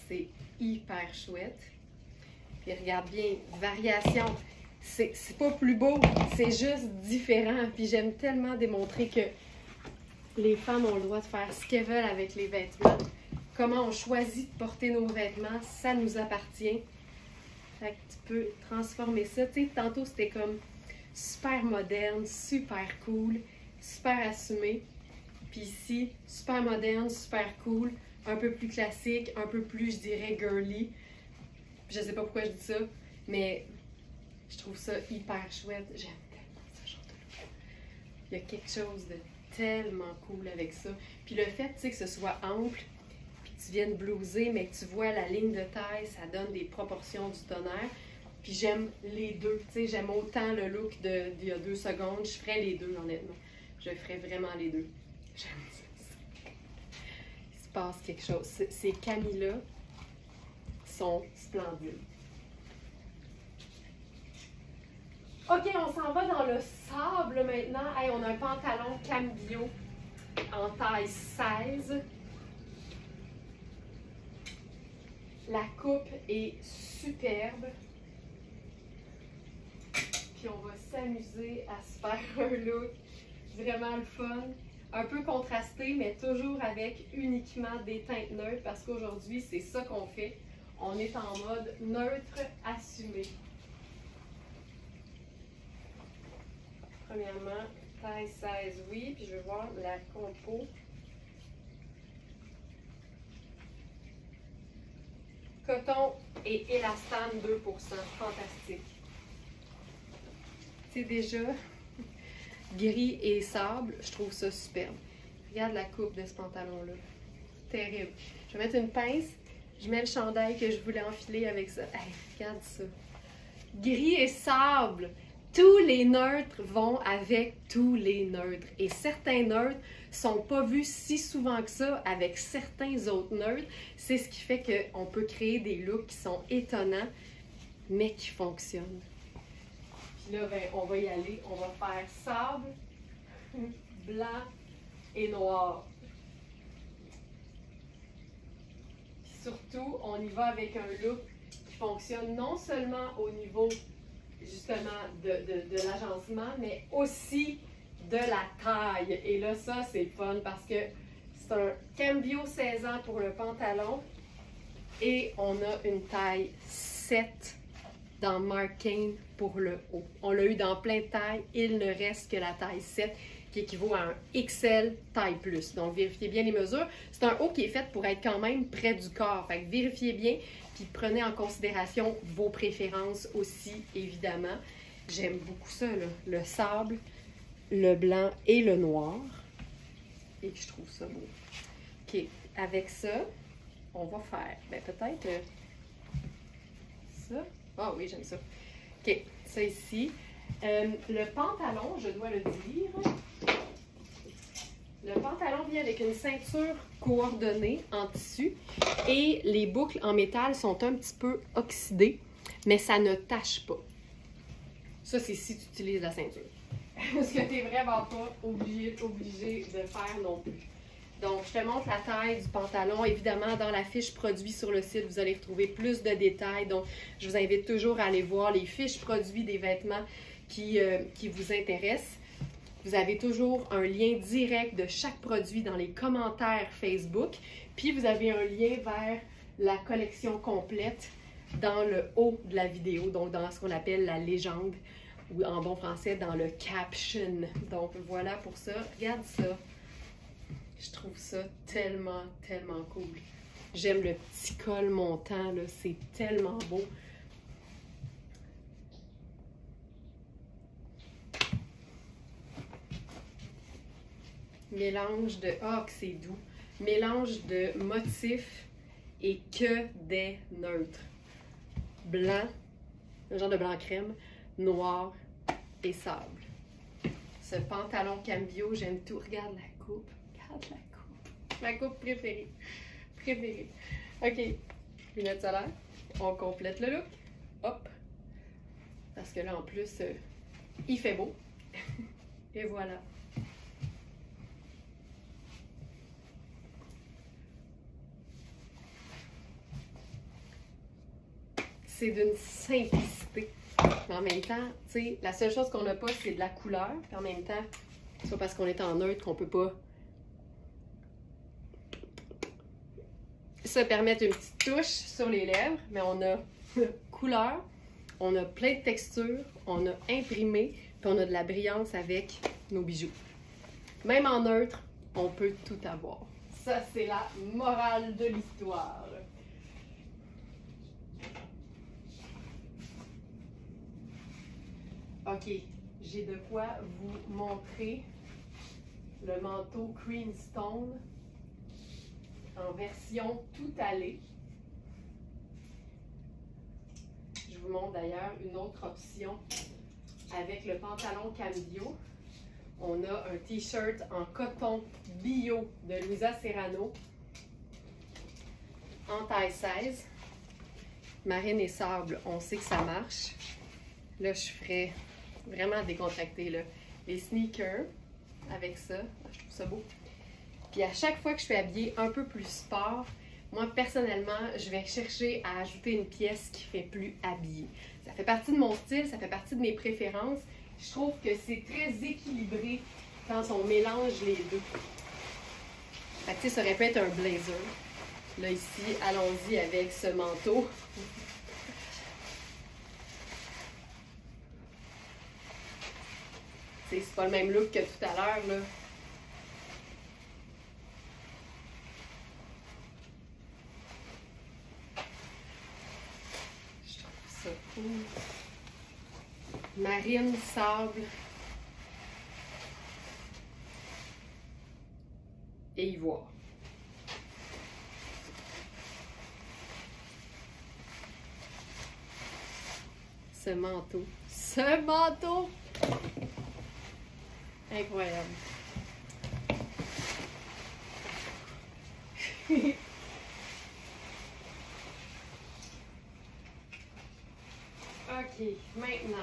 c'est hyper chouette. Puis regarde bien, variation. c'est pas plus beau, c'est juste différent. Puis j'aime tellement démontrer que les femmes ont le droit de faire ce qu'elles veulent avec les vêtements. Comment on choisit de porter nos vêtements, ça nous appartient. Fait que tu peux transformer ça. Tu sais, tantôt c'était comme super moderne, super cool, super assumé. Puis ici, super moderne, super cool, un peu plus classique, un peu plus, je dirais, girly. Je sais pas pourquoi je dis ça, mais je trouve ça hyper chouette. J'aime tellement ce genre de look. Il y a quelque chose de tellement cool avec ça. Puis le fait, tu sais, que ce soit ample, puis que tu viennes blouser, mais que tu vois la ligne de taille, ça donne des proportions du tonnerre. Puis j'aime les deux. Tu sais, j'aime autant le look d'il y a 2 secondes. Je ferais les deux, honnêtement. Je ferais vraiment les deux. J'aime ça. Il se passe quelque chose. Ces camis-là sont splendides. OK, on s'en va dans le sable maintenant. Hey, on a un pantalon cambio en taille 16. La coupe est superbe. Puis on va s'amuser à se faire un look vraiment le fun. Un peu contrasté, mais toujours avec uniquement des teintes neutres parce qu'aujourd'hui, c'est ça qu'on fait. On est en mode neutre assumé. Premièrement, taille 16, oui. Puis je vais voir la compo. Coton et élastane 2%. Fantastique. C'est déjà gris et sable. Je trouve ça superbe. Regarde la coupe de ce pantalon-là. Terrible. Je vais mettre une pince. Je mets le chandail que je voulais enfiler avec ça. Hey, regarde ça. Gris et sable. Tous les neutres vont avec tous les neutres. Et certains neutres sont pas vus si souvent que ça avec certains autres neutres. C'est ce qui fait qu'on peut créer des looks qui sont étonnants, mais qui fonctionnent. Puis là, ben, on va y aller. On va faire sable, blanc et noir. Puis surtout, on y va avec un look qui fonctionne non seulement au niveau justement de l'agencement, mais aussi de la taille. Et là, ça, c'est fun parce que c'est un cambio 16 ans pour le pantalon et on a une taille 7 dans Mark Kane pour le haut. On l'a eu dans plein de tailles. Il ne reste que la taille 7 qui équivaut à un XL taille plus. Donc, vérifiez bien les mesures. C'est un haut qui est fait pour être quand même près du corps. Fait que vérifiez bien, puis prenez en considération vos préférences aussi, évidemment. J'aime beaucoup ça, là. Le sable, le blanc et le noir. Et je trouve ça beau. OK, avec ça, on va faire, ben peut-être ça. Ah oui, j'aime ça. OK, ça ici. Le pantalon, je dois le dire, le pantalon vient avec une ceinture coordonnée en tissu et les boucles en métal sont un petit peu oxydées, mais ça ne tache pas. Ça, c'est si tu utilises la ceinture. Parce que tu n'es vraiment pas obligé de faire non plus. Donc, je te montre la taille du pantalon. Évidemment, dans la fiche produit sur le site, vous allez retrouver plus de détails. Donc, je vous invite toujours à aller voir les fiches produits des vêtements qui vous intéressent. Vous avez toujours un lien direct de chaque produit dans les commentaires Facebook. Puis, vous avez un lien vers la collection complète dans le haut de la vidéo. Donc, dans ce qu'on appelle la légende ou en bon français, dans le caption. Donc, voilà pour ça. Regarde ça. Je trouve ça tellement, tellement cool. J'aime le petit col montant, là. C'est tellement beau. Mélange de... Ah, que c'est doux. Mélange de motifs et que des neutres. Blanc, un genre de blanc crème, noir et sable. Ce pantalon cambio, j'aime tout. Regarde la coupe. Regarde la coupe. Ma coupe préférée. Préférée. OK. Lunettes solaires. On complète le look. Hop. Parce que là, en plus, il fait beau. Et voilà. C'est d'une simplicité. Mais en même temps, tu sais, la seule chose qu'on n'a pas, c'est de la couleur. Puis en même temps, c'est pas parce qu'on est en neutre qu'on peut pas se permettre une petite touche sur les lèvres. Mais on a couleur, on a plein de textures, on a imprimé, puis on a de la brillance avec nos bijoux. Même en neutre, on peut tout avoir. Ça, c'est la morale de l'histoire. OK, j'ai de quoi vous montrer le manteau Cream Stone en version tout allée. Je vous montre d'ailleurs une autre option avec le pantalon Cambio. On a un t-shirt en coton bio de Louisa Serrano en taille 16. Marine et sable, on sait que ça marche. Là, je ferais vraiment décontracté, là. Les sneakers avec ça, je trouve ça beau. Puis à chaque fois que je suis habillée un peu plus sport, moi personnellement, je vais chercher à ajouter une pièce qui fait plus habillée. Ça fait partie de mon style, ça fait partie de mes préférences. Je trouve que c'est très équilibré quand on mélange les deux. Fait que, tu sais, ça aurait pu être un blazer. Là, ici, allons-y avec ce manteau. C'est pas le même look que tout à l'heure, là. Je trouve ça cool. Marine, sable et ivoire. Ce manteau, incroyable. OK, maintenant.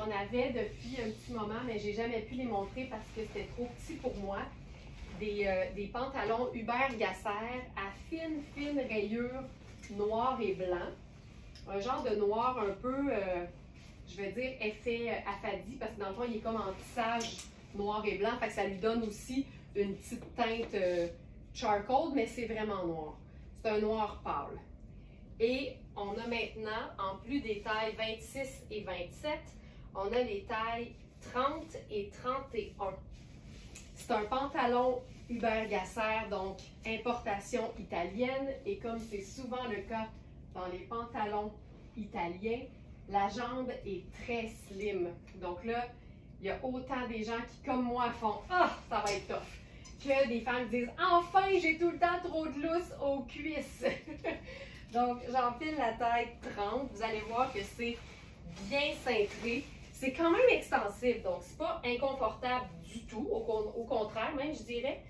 On avait depuis un petit moment, mais j'ai jamais pu les montrer parce que c'était trop petit pour moi, des pantalons Hubert Gasser à fine rayure noir et blanc. Un genre de noir un peu, je vais dire, effet affadi, parce que dans le fond, il est comme en tissage noir et blanc, fait que ça lui donne aussi une petite teinte charcoal, mais c'est vraiment noir. C'est un noir pâle. Et on a maintenant, en plus des tailles 26 et 27, on a les tailles 30 et 31. C'est un pantalon Hubert Gasser, donc importation italienne. Et comme c'est souvent le cas dans les pantalons italiens, la jambe est très slim. Donc là, il y a autant des gens qui, comme moi, font « Ah, ça va être tough », que des femmes qui disent « Enfin, j'ai tout le temps trop de lousse aux cuisses ». Donc, j'enfile la taille 30. Vous allez voir que c'est bien cintré. C'est quand même extensif, donc c'est pas inconfortable du tout. Au contraire, même, je dirais.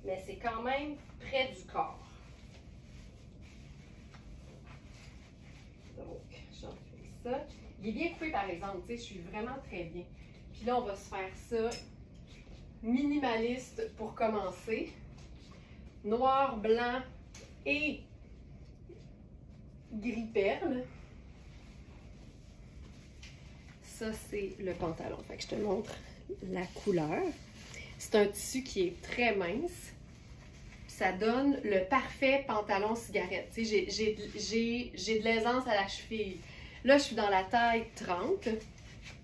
Mais c'est quand même près du corps. Donc, j'enfile ça. Il est bien coupé, par exemple. Tu sais, je suis vraiment très bien. Puis là, on va se faire ça minimaliste pour commencer. Noir, blanc et gris perle. Ça, c'est le pantalon. Fait que je te montre la couleur. C'est un tissu qui est très mince. Ça donne le parfait pantalon cigarette. Tu sais, j'ai de l'aisance à la cheville. Là, je suis dans la taille 30.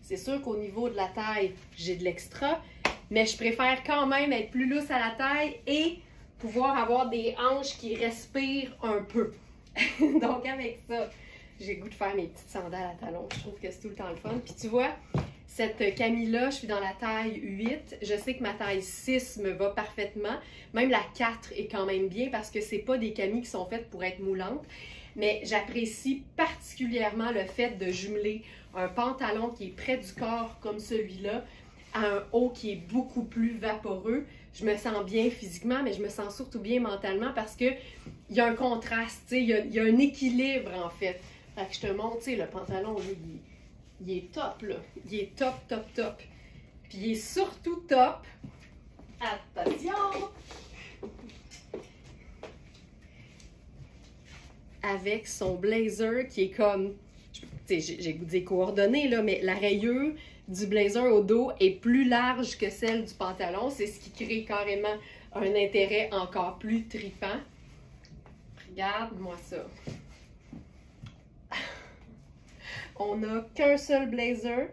C'est sûr qu'au niveau de la taille, j'ai de l'extra. Mais je préfère quand même être plus lousse à la taille et pouvoir avoir des hanches qui respirent un peu. Donc, avec ça, j'ai le goût de faire mes petites sandales à talons. Je trouve que c'est tout le temps le fun. Puis tu vois, cette camis-là, je suis dans la taille 8. Je sais que ma taille 6 me va parfaitement. Même la 4 est quand même bien parce que c'est pas des camis qui sont faites pour être moulantes. Mais j'apprécie particulièrement le fait de jumeler un pantalon qui est près du corps comme celui-là à un haut qui est beaucoup plus vaporeux. Je me sens bien physiquement, mais je me sens surtout bien mentalement parce qu'il y a un contraste, il y a un équilibre en fait. Fait que je te montre, le pantalon, là, il est top, là. Il est top. Puis il est surtout top. Attention! avec son blazer qui est comme, j'ai goûté des coordonnées, là, mais la rayure du blazer au dos est plus large que celle du pantalon. C'est ce qui crée carrément un intérêt encore plus tripant. Regarde-moi ça. On n'a qu'un seul blazer.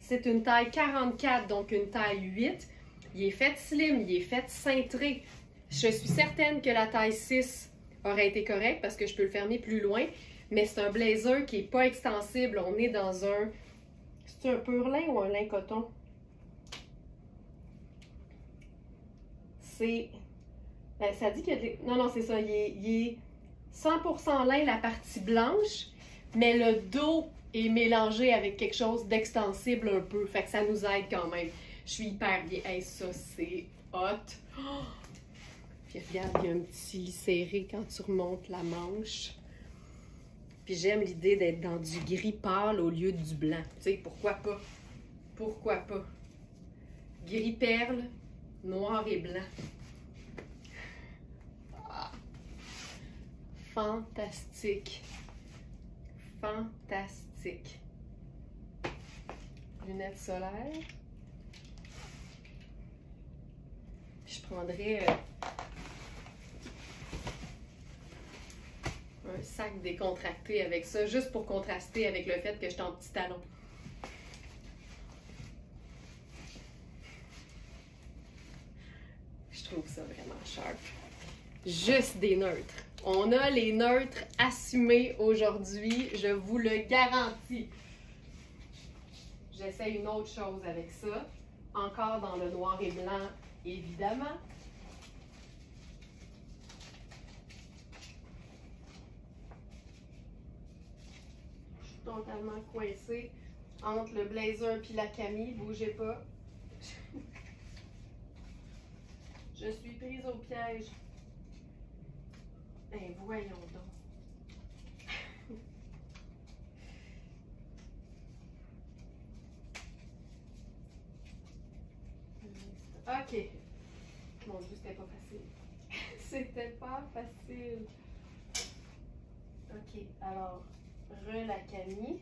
C'est une taille 44, donc une taille 8. Il est fait slim, il est fait cintré. Je suis certaine que la taille 6 aurait été correcte parce que je peux le fermer plus loin. Mais c'est un blazer qui n'est pas extensible. On est dans un... C'est un pur lin ou un lin coton? C'est... ça dit qu'il y a des... Non, c'est ça. Il est 100% lin, la partie blanche, mais le dos est mélangé avec quelque chose d'extensible un peu. Fait que ça nous aide quand même. Je suis hyper bien. Hey, ça, c'est hot. Oh! Puis regarde, il y a un petit serré quand tu remontes la manche. Puis j'aime l'idée d'être dans du gris pâle au lieu du blanc. Tu sais, pourquoi pas? Pourquoi pas? Gris perle, noir et blanc. Ah. Fantastique. Fantastique. Lunettes solaires. Puis je prendrais un sac décontracté avec ça, juste pour contraster avec le fait que je suis en petit talon. Je trouve ça vraiment sharp. Juste des neutres. On a les neutres assumés aujourd'hui, je vous le garantis. J'essaie une autre chose avec ça. Encore dans le noir et blanc, évidemment. Je suis totalement coincée entre le blazer et la camie. Bougez pas. Je suis prise au piège. Ben voyons donc. OK. Mon Dieu, c'était pas facile. C'était pas facile. OK, alors, la camie.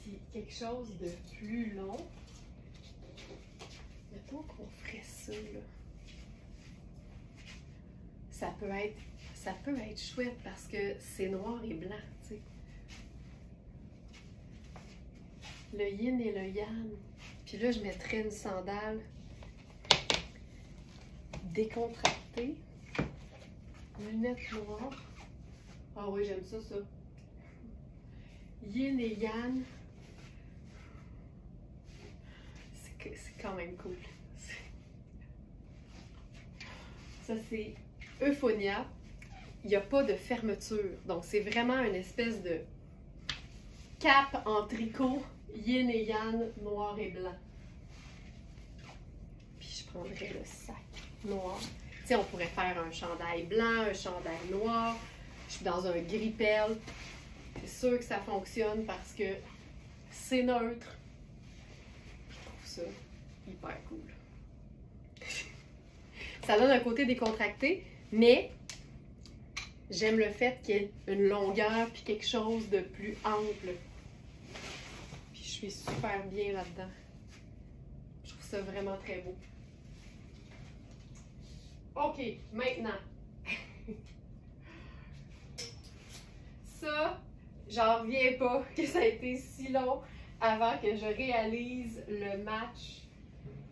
Puis quelque chose de plus long. Mettons qu'on ferait ça, là. Ça peut être chouette parce que c'est noir et blanc, tu sais. Le yin et le yang. Puis là, je mettrais une sandale décontractée. Lunettes noires. Ah oui, j'aime ça, ça. Yin et yang. C'est quand même cool. Ça, c'est Euphonia. Il n'y a pas de fermeture. Donc, c'est vraiment une espèce de cape en tricot, yin et yang, noir et blanc. Puis, je prendrais le sac noir. Tu sais, on pourrait faire un chandail blanc, un chandail noir. Je suis dans un gris perle. C'est sûr que ça fonctionne parce que c'est neutre. Je trouve ça hyper cool. Ça donne un côté décontracté, mais j'aime le fait qu'il y ait une longueur puis quelque chose de plus ample. Puis je suis super bien là-dedans. Je trouve ça vraiment très beau. OK, maintenant. Ça, j'en reviens pas que ça a été si long avant que je réalise le match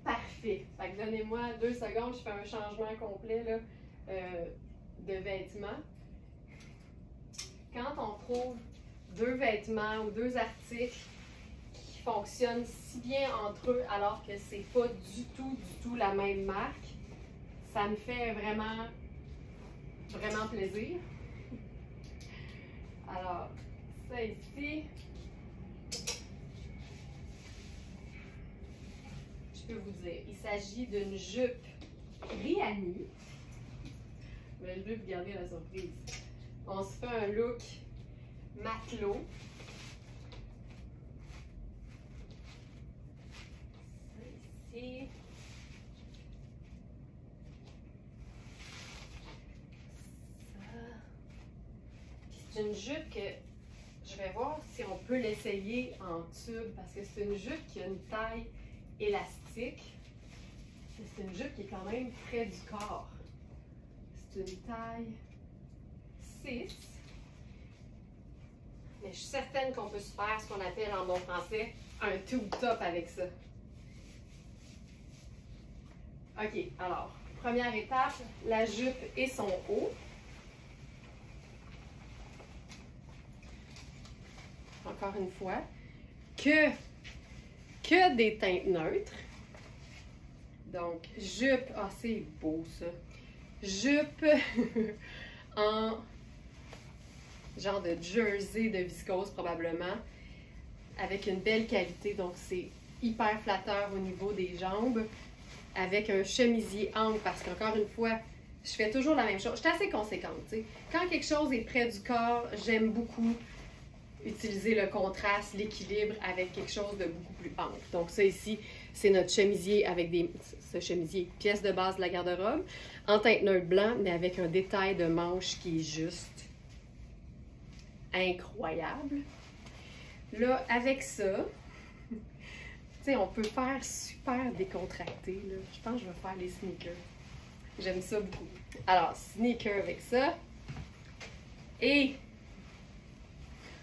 parfait. Fait que donnez-moi 2 secondes, je fais un changement complet là, de vêtements. Quand on trouve 2 vêtements ou 2 articles qui fonctionnent si bien entre eux alors que c'est pas du tout la même marque, ça me fait vraiment plaisir. Alors, ça ici, je peux vous dire, il s'agit d'une jupe Rihanna. Mais je vais vous garder la surprise. On se fait un look matelot. Ça ici. Ça. C'est une jupe que je vais voir si on peut l'essayer en tube parce que c'est une jupe qui a une taille élastique. C'est une jupe qui est quand même près du corps. C'est une taille 6. Mais je suis certaine qu'on peut se faire ce qu'on appelle en bon français un tube top avec ça. OK, alors, première étape, la jupe et son haut. Encore une fois, que des teintes neutres. Donc, jupe, ah c'est beau ça. Jupe en genre de jersey de viscose probablement, avec une belle qualité, donc c'est hyper flatteur au niveau des jambes, avec un chemisier angle, parce qu'encore une fois, je fais toujours la même chose. Je suis assez conséquente, tu sais. Quand quelque chose est près du corps, j'aime beaucoup utiliser le contraste, l'équilibre avec quelque chose de beaucoup plus ample. Donc ça ici, c'est notre chemisier avec ce chemisier, pièce de base de la garde-robe, en teinte neutre blanc, mais avec un détail de manche qui est juste incroyable. Là, avec ça, tu sais, on peut faire super décontracté, là. Je pense que je vais faire les sneakers. J'aime ça beaucoup. Alors, sneakers avec ça. Et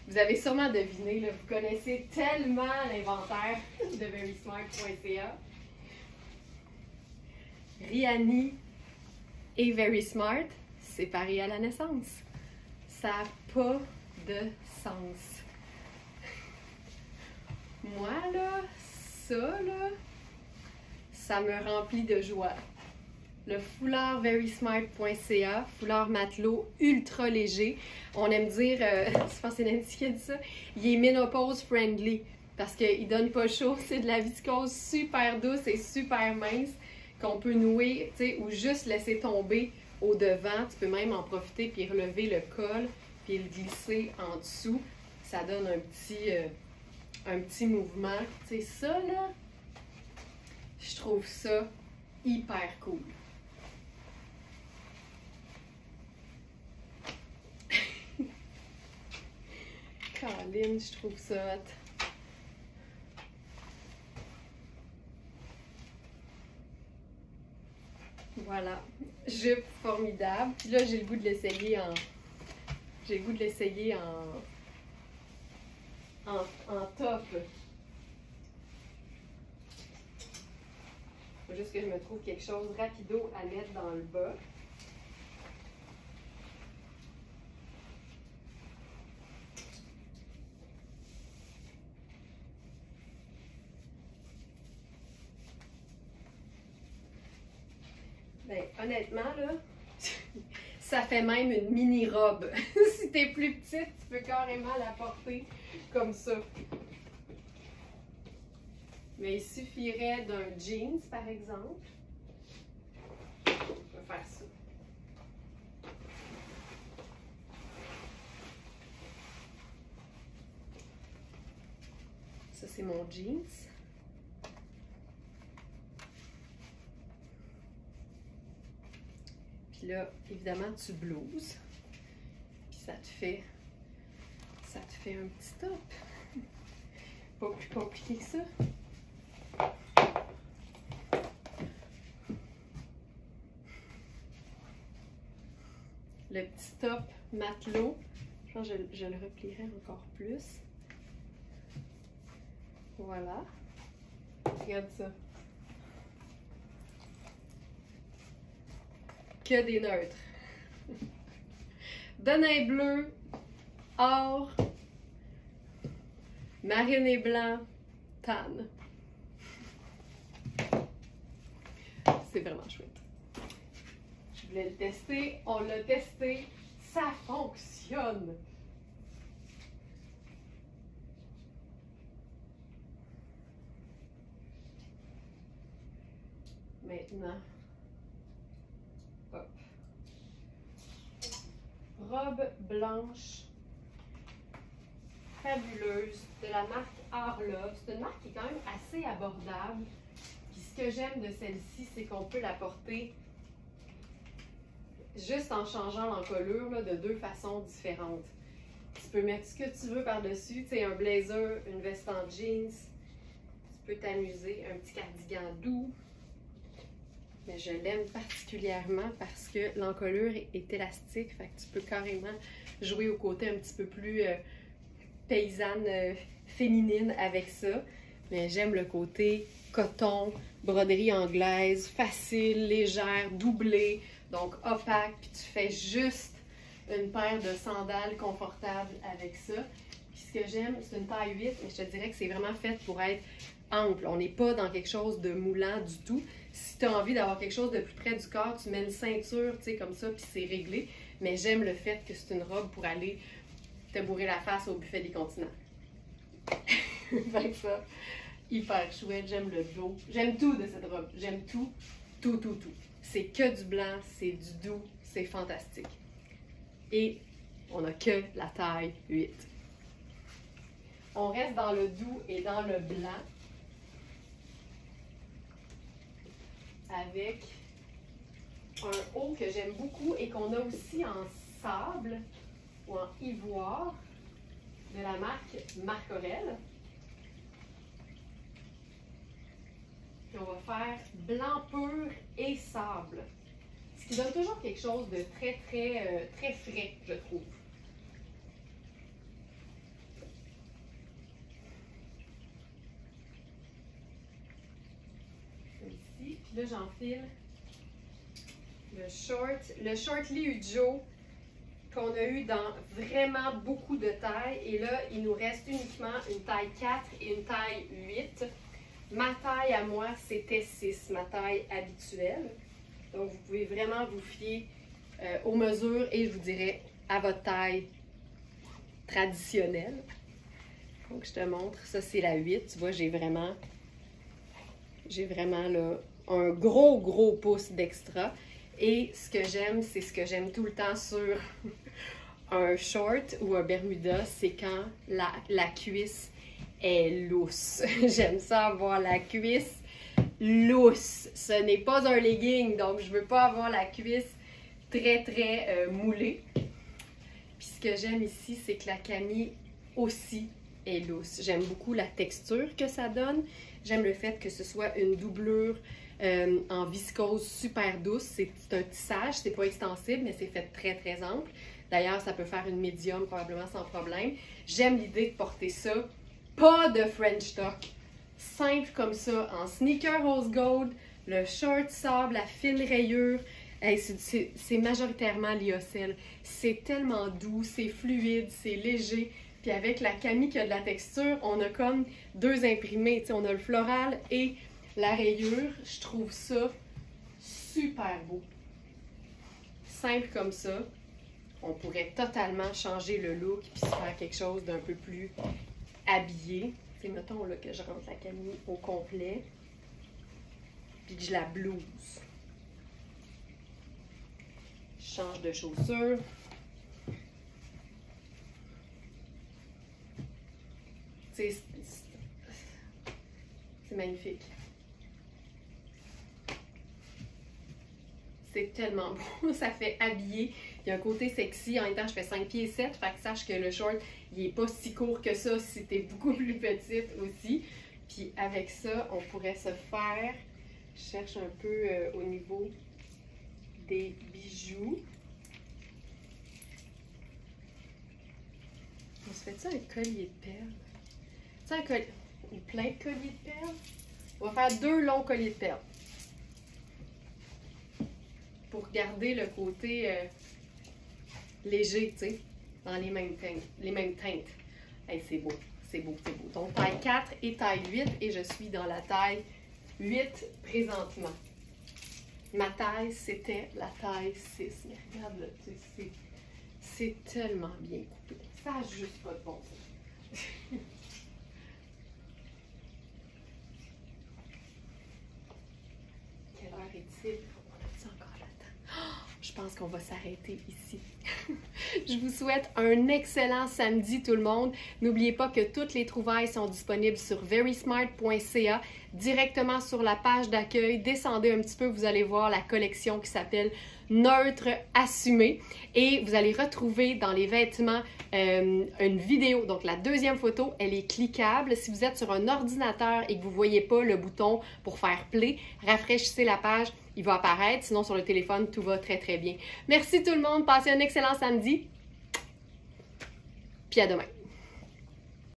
vous avez sûrement deviné, là, vous connaissez tellement l'inventaire de verysmart.ca. Rihanni et Very Smart, séparés à la naissance. Ça n'a pas de sens. Moi, là, ça me remplit de joie. Le foulard verysmart.ca, foulard matelot ultra léger. On aime dire, je pense que c'est Nancy qui a dit ça, il est ménopause friendly parce qu'il donne pas chaud. C'est de la viscose super douce et super mince qu'on peut nouer, tu sais, ou juste laisser tomber au devant. Tu peux même en profiter puis relever le col puis le glisser en dessous. Ça donne un petit mouvement. Tu sais, ça là, je trouve ça hyper cool. Caroline, je trouve ça hot. Voilà, jupe formidable. Puis là, j'ai le goût de l'essayer en... J'ai le goût de l'essayer en top. Faut juste que je me trouve quelque chose rapido à mettre dans le bas. Ben, honnêtement, là, ça fait même une mini-robe. Si t'es plus petite, tu peux carrément la porter comme ça. Mais il suffirait d'un jeans, par exemple. On peut faire ça. Ça, c'est mon jeans. Puis là, évidemment, tu blouses. Puis ça te fait un petit top. Pas plus compliqué que ça. Le petit top matelot. Je pense que je le replierai encore plus. Voilà. Regarde ça. Que des neutres. Denain bleu, or, marine et blanc, tan. C'est vraiment chouette. Je voulais le tester, on l'a testé, ça fonctionne. Maintenant, hop. Robe blanche, fabuleuse, de la marque Arlove. C'est une marque qui est quand même assez abordable. Puis ce que j'aime de celle-ci, c'est qu'on peut la porter juste en changeant l'encolure de deux façons différentes. Tu peux mettre ce que tu veux par-dessus, tu sais, un blazer, une veste en jeans. Tu peux t'amuser, un petit cardigan doux. Mais je l'aime particulièrement parce que l'encolure est élastique, fait que tu peux carrément jouer au côté un petit peu plus paysanne, féminine avec ça. Mais j'aime le côté coton, broderie anglaise, facile, légère, doublée, donc opaque, puis tu fais juste une paire de sandales confortables avec ça. Puis ce que j'aime, c'est une taille 8, mais je te dirais que c'est vraiment fait pour être ample. On n'est pas dans quelque chose de moulant du tout. Si tu as envie d'avoir quelque chose de plus près du corps, tu mets une ceinture, tu sais, comme ça, puis c'est réglé. Mais j'aime le fait que c'est une robe pour aller te bourrer la face au buffet des continents. Fait que ça, hyper chouette, j'aime le dos. J'aime tout de cette robe. J'aime tout, tout, tout, tout. C'est que du blanc, c'est du doux, c'est fantastique. Et on n'a que la taille 8. On reste dans le doux et dans le blanc. Avec un haut que j'aime beaucoup et qu'on a aussi en sable ou en ivoire de la marque Marc Aurèle. Puis on va faire blanc pur et sable. Ce qui donne toujours quelque chose de très frais, je trouve. Ici, puis là j'enfile le short Lee Ujo qu'on a eu dans vraiment beaucoup de tailles. Et là, il nous reste uniquement une taille 4 et une taille 8. Ma taille à moi, c'était 6, ma taille habituelle. Donc, vous pouvez vraiment vous fier aux mesures et je vous dirais à votre taille traditionnelle. Donc, je te montre. Ça, c'est la 8. Tu vois, j'ai vraiment là un gros pouce d'extra. Et ce que j'aime, c'est ce que j'aime tout le temps sur un short ou un bermuda, c'est quand la cuisse est lousse. J'aime ça avoir la cuisse lousse. Ce n'est pas un legging, donc je veux pas avoir la cuisse très moulée. Puis ce que j'aime ici, c'est que la camille aussi est lousse. J'aime beaucoup la texture que ça donne. J'aime le fait que ce soit une doublure en viscose super douce. C'est un tissage, c'est pas extensible, mais c'est fait très ample. D'ailleurs, ça peut faire une médium probablement sans problème. J'aime l'idée de porter ça. Pas de French tuck. Simple comme ça, en sneaker rose gold, le short sable, la fine rayure. Hey, c'est majoritairement lyocell. C'est tellement doux, c'est fluide, c'est léger. Puis avec la camille qui a de la texture, on a comme deux imprimés. T'sais, on a le floral et la rayure. Je trouve ça super beau. Simple comme ça. On pourrait totalement changer le look puis se faire quelque chose d'un peu plus habillé. T'sais, mettons là, que je rentre la camille au complet. Puis que je la blouse. Je change de chaussures. C'est magnifique. C'est tellement beau. Ça fait habiller. Il y a un côté sexy. En même temps, je fais 5 pieds 7. Fait que sache que le short, il n'est pas si court que ça si t'es beaucoup plus petite aussi. Puis avec ça, on pourrait se faire... Je cherche un peu au niveau des bijoux. On se fait-tu un collier de perles? Tu sais, plein de colliers de perles? On va faire 2 longs colliers de perles. Pour garder le côté léger, tu sais, dans les mêmes teintes. Hey, c'est beau, c'est beau, c'est beau. Donc, taille 4 et taille 8, et je suis dans la taille 8 présentement. Ma taille, c'était la taille 6. Mais regarde là, c'est tellement bien coupé. Ça n'a juste pas de bon sens. Quelle heure est-il? On a-t-il encore le temps? Oh, je pense qu'on va s'arrêter ici. Je vous souhaite un excellent samedi tout le monde. N'oubliez pas que toutes les trouvailles sont disponibles sur verysmart.ca, directement sur la page d'accueil. Descendez un petit peu, vous allez voir la collection qui s'appelle neutre, assumé. Et vous allez retrouver dans les vêtements une vidéo. Donc la deuxième photo, elle est cliquable. Si vous êtes sur un ordinateur et que vous ne voyez pas le bouton pour faire play, rafraîchissez la page, il va apparaître. Sinon sur le téléphone, tout va très très bien. Merci tout le monde, passez un excellent samedi. Puis à demain.